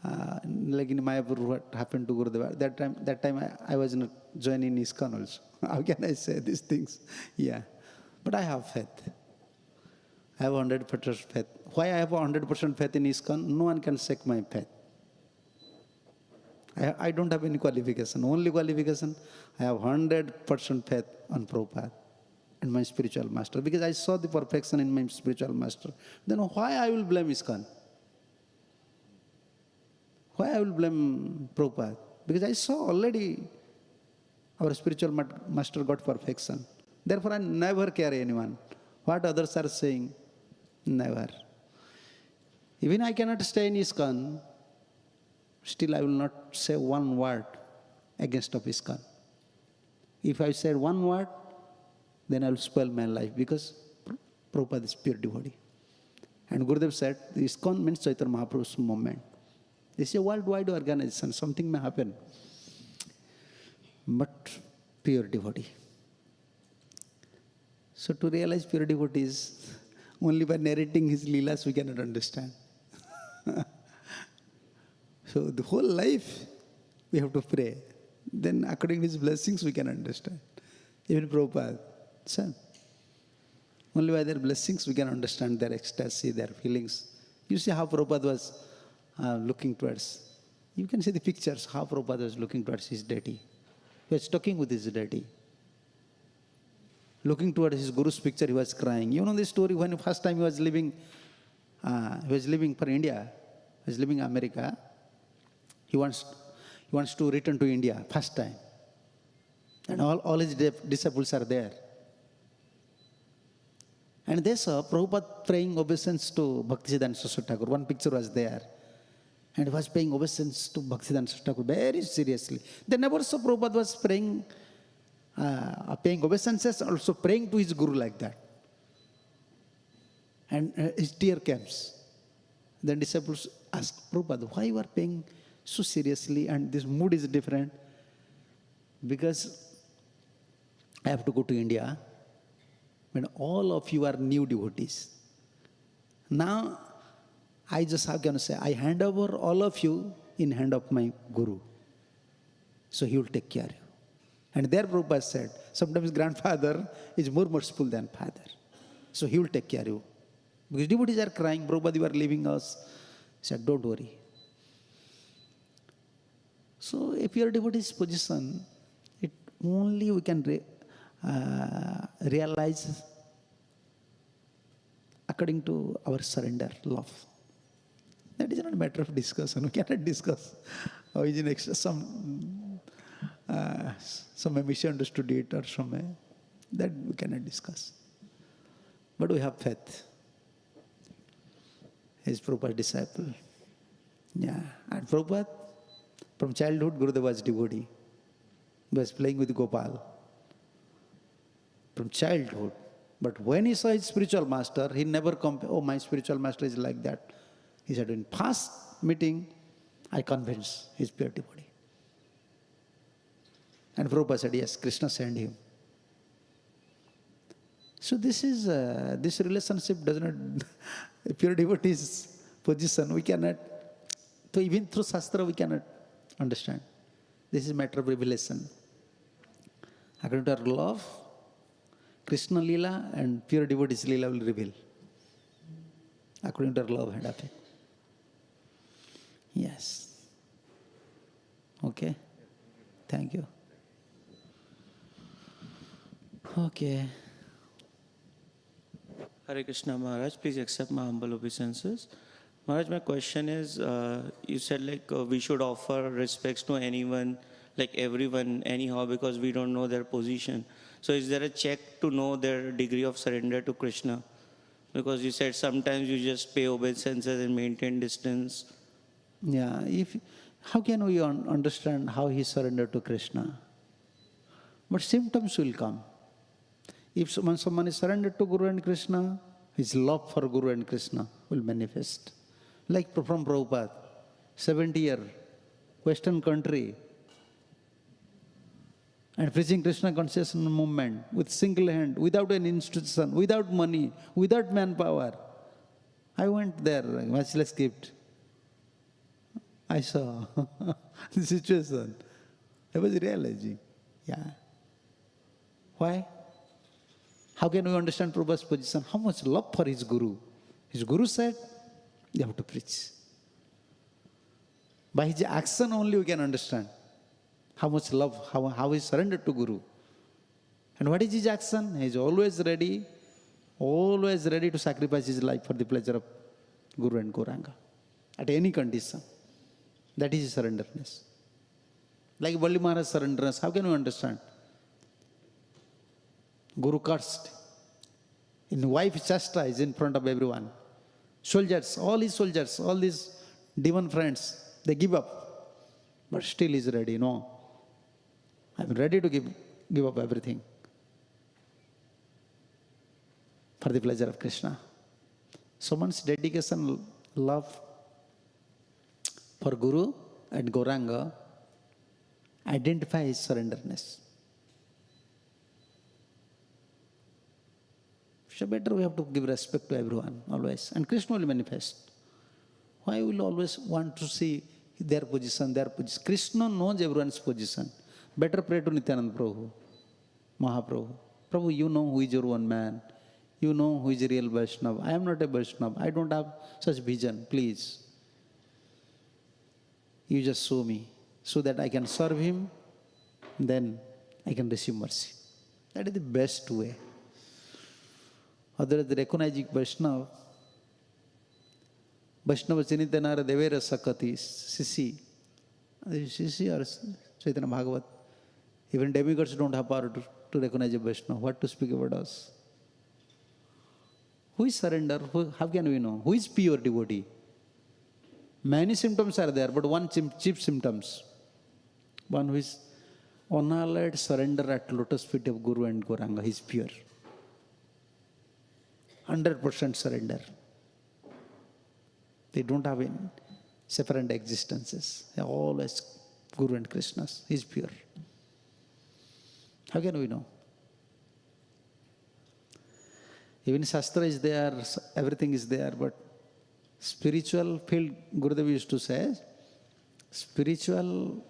like in Mayapur, what happened to Gurudeva. That time I was not joining ISKCON also. How can I say these things? Yeah. But I have faith. I have 100% faith. Why I have 100% faith in ISKCON? No one can shake my faith. I don't have any qualification. Only qualification, I have 100% faith on Prabhupada and my spiritual master. Because I saw the perfection in my spiritual master. Then why I will blame ISKCON? Why I will blame Prabhupada? Because I saw already our spiritual master got perfection. Therefore I never carry anyone. What others are saying, never. Even I cannot stay in ISKCON, still I will not say one word against of ISKCON. If I say one word, then I will spoil my life because Prabhupada is pure devotee. And Gurudev said, ISKCON means Chaitanya Mahaprabhu's movement. This is a worldwide organization, something may happen. But pure devotee. So to realize pure devotees, only by narrating his leelas we cannot understand. So the whole life we have to pray. Then according to his blessings we can understand. Even Prabhupada, son. Only by their blessings we can understand their ecstasy, their feelings. You see how Prabhupada was looking towards. You can see the pictures, how Prabhupada was looking towards his deity. He was talking with his deity. Looking towards his Guru's picture, he was crying. You know the story when first time he was living for India, he was living in America. He wants to return to India, first time. And all his disciples are there. And they saw Prabhupada praying obeisance to Bhaktisiddhanta Saraswati Thakur. One picture was there. And he was paying obeisance to Bhaktisiddhanta Saraswati Thakur very seriously. They never saw Prabhupada was praying, paying obeisances, also praying to his guru like that. And his tear comes. Then disciples asked Prabhupada, why you are paying so seriously and this mood is different? Because I have to go to India when all of you are new devotees. Now, I just have to say, I hand over all of you in hand of my Guru. So he will take care of you. And there Prabhupada said, sometimes grandfather is more merciful than father. So he will take care of you. Because devotees are crying, Prabhupada, you are leaving us. He said, don't worry. So if your devotee's position, it only we can realize according to our surrender, love. That is not a matter of discussion. We cannot discuss. Or is it some misunderstood it or some that we cannot discuss. But we have faith. He is Prabhupada's disciple. Yeah. And Prabhupada, from childhood, Gurudev was devotee. He was playing with Gopal. From childhood. But when he saw his spiritual master, he never compared, oh, my spiritual master is like that. He said, in past meeting, I convinced his pure devotee. And Prabhupada said, yes, Krishna sent him. So this is, this relationship does not, pure devotee's position, we cannot, so even through Shastra we cannot understand. This is a matter of revelation. According to our love, Krishna Lila and pure devotee's Lila will reveal. According to our love and affect. Yes. Okay. Thank you. Okay. Hare Krishna Maharaj, please accept my humble obeisances. Maharaj, my question is, you said like we should offer respects to anyone, like everyone, anyhow, because we don't know their position. So is there a check to know their degree of surrender to Krishna? Because you said sometimes you just pay obeisances and maintain distance. Yeah, how can we understand how he surrendered to Krishna? But symptoms will come. If someone is surrendered to Guru and Krishna, his love for Guru and Krishna will manifest. Like from Prabhupada, 70-year Western country, and preaching Krishna consciousness movement with single hand, without an institution, without money, without manpower. I went there, much less gift. I saw the situation. I was realizing, yeah. Why? How can we understand Prabhupada's position? How much love for his Guru. His Guru said, you have to preach. By his action only we can understand how much love, how he surrendered to Guru. And what is his action? He is always ready to sacrifice his life for the pleasure of Guru and Gauranga. At any condition. That is his surrenderness. Like Valli Maharaj's surrenderness, how can we understand? Guru cursed. In wife chastised in front of everyone. Soldiers, all these demon friends, they give up. But still he is ready. No. I'm ready to give up everything for the pleasure of Krishna. Someone's dedication, love for Guru and Gauranga identify his surrenderness. So better we have to give respect to everyone, always. And Krishna will manifest. Why will always want to see their position? Krishna knows everyone's position. Better pray to Nityananda Prabhu, Mahaprabhu. Prabhu, you know who is your one man. You know who is a real Vaishnava. I am not a Vaishnava. I don't have such vision. Please. You just show me so that I can serve him, then I can receive mercy. That is the best way. Otherwise, recognizing Vaishnava Chinitanara Devera Sakati, Sisi or Chaitanya Bhagavat, Even demigods don't have power to recognize a Vaishnava. What to speak about us? Who is surrender? How can we know? Who is pure devotee? Many symptoms are there, but one chief symptoms. One who is unalloyed surrender at lotus feet of Guru and Gauranga. He is pure. 100% surrender. They don't have any separate existences. They are always Guru and Krishna's. He is pure. How can we know? Even Shastra is there, everything is there, but spiritual field, Gurudev used to say, spiritual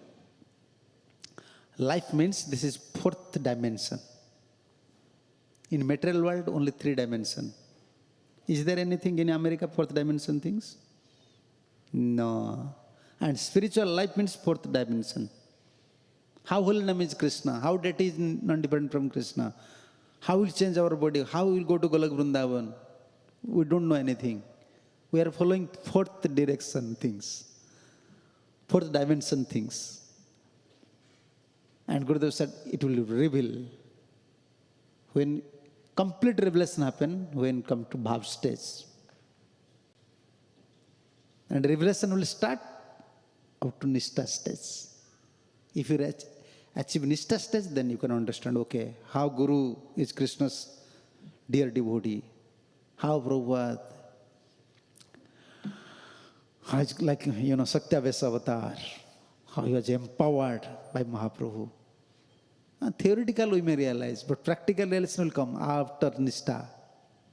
life means this is fourth dimension. In material world, only 3 dimension. Is there anything in America, fourth dimension things? No. And spiritual life means fourth dimension. How holy name is Krishna? How deity is non-dependent from Krishna? How will change our body? How will go to Golak Vrindavan? We don't know anything. We are following fourth direction things. Fourth dimension things. And Gurudev said, it will reveal. When complete revelation happen, when come to Bhav stage. And revelation will start up to Nishtha stage. If you achieve Nishtha stage, then you can understand, okay, how Guru is Krishna's dear devotee, how Prabhupada, how it's like, Satyavesa avatar, how he was empowered by Mahaprabhu. Theoretical we may realize, but practical realization will come after Nishtha.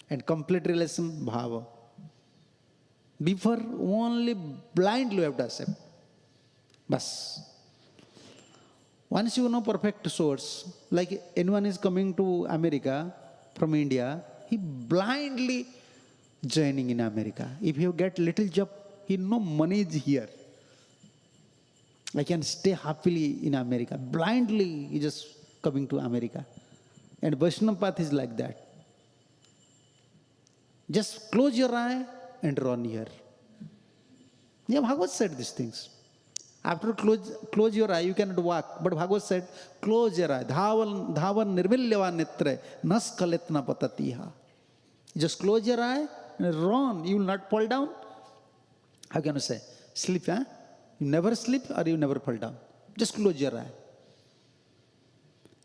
And complete realization, Bhava. Before, only blindly we have to accept. Bas. Once you know perfect source, like anyone is coming to America from India, he blindly joining in America. If you get little job, he know money is here. I can stay happily in America. Blindly, he just coming to America. And Vaishnava path is like that. Just close your eye and run here. Yeah, Bhagavad said these things. After close your eye, you cannot walk. But Bhagavad said, close your eye. Dhavan nirvilyava netre nas kaletna patatiha. Just close your eye and run. You will not fall down. How can you say? Sleep, huh? You never sleep or you never fall down. Just close your eye.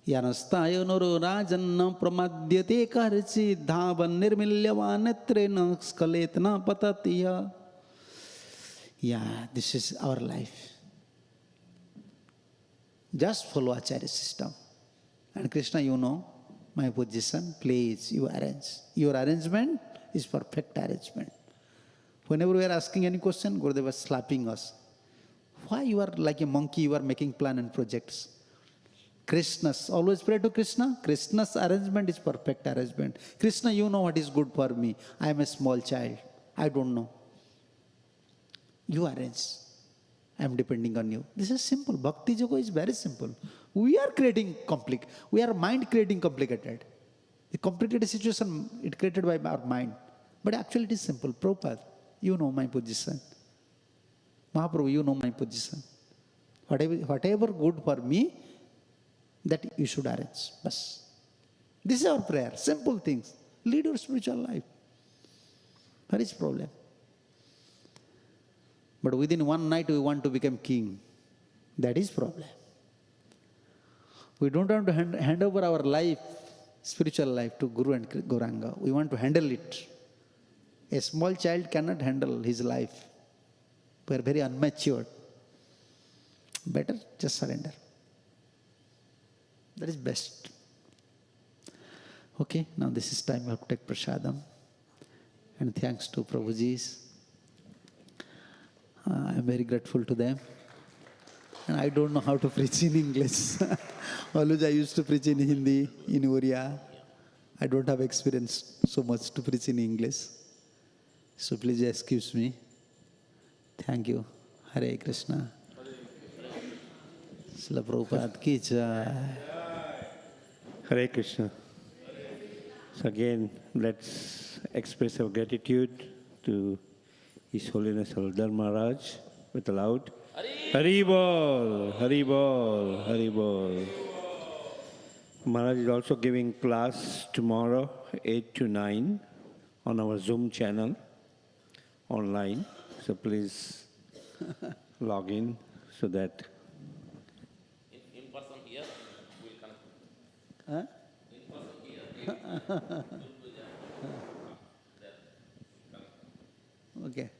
Yanastayo noro rajanna pramadyate karchi dhavan nirvilyava netre nas kaletna patatiha. Yeah, this is our life. Just follow Acharya system. And Krishna, you know my position, please, you arrange. Your arrangement is perfect arrangement. Whenever we are asking any question, Gurudev was slapping us. Why you are like a monkey, you are making plan and projects? Krishna's, always pray to Krishna. Krishna's arrangement is perfect arrangement. Krishna, you know what is good for me. I am a small child. I don't know. You arrange. I am depending on you. This is simple. Bhakti Yoga is very simple. We are we are mind creating complicated. The complicated situation, it created by our mind. But actually it is simple. Prabhupada, you know my position. Mahaprabhu, you know my position. Whatever good for me, that you should arrange. Bas. This is our prayer. Simple things. Lead your spiritual life. What is problem? But within one night we want to become king. That is problem. We don't want to hand over our life, spiritual life, to Guru and Gauranga. We want to handle it. A small child cannot handle his life. We are very unmatured. Better just surrender. That is best. Okay, now this is time we have to take prasadam. And thanks to Prabhuji's. I am very grateful to them. And I don't know how to preach in English. Always I used to preach in Hindi, in Oriya. I don't have experience so much to preach in English. So please excuse me. Thank you. Hare Krishna. Srila Prabhupada ki jai. Hare Krishna. So again, let's express our gratitude to His Holiness Haldar Maharaj with a loud Hari Bol, Hari Bol, Hari Bol. Maharaj is also giving class tomorrow, 8 to 9, on our Zoom channel, online. So please log in so that. In person here, we'll connect. Huh? In person here, Okay.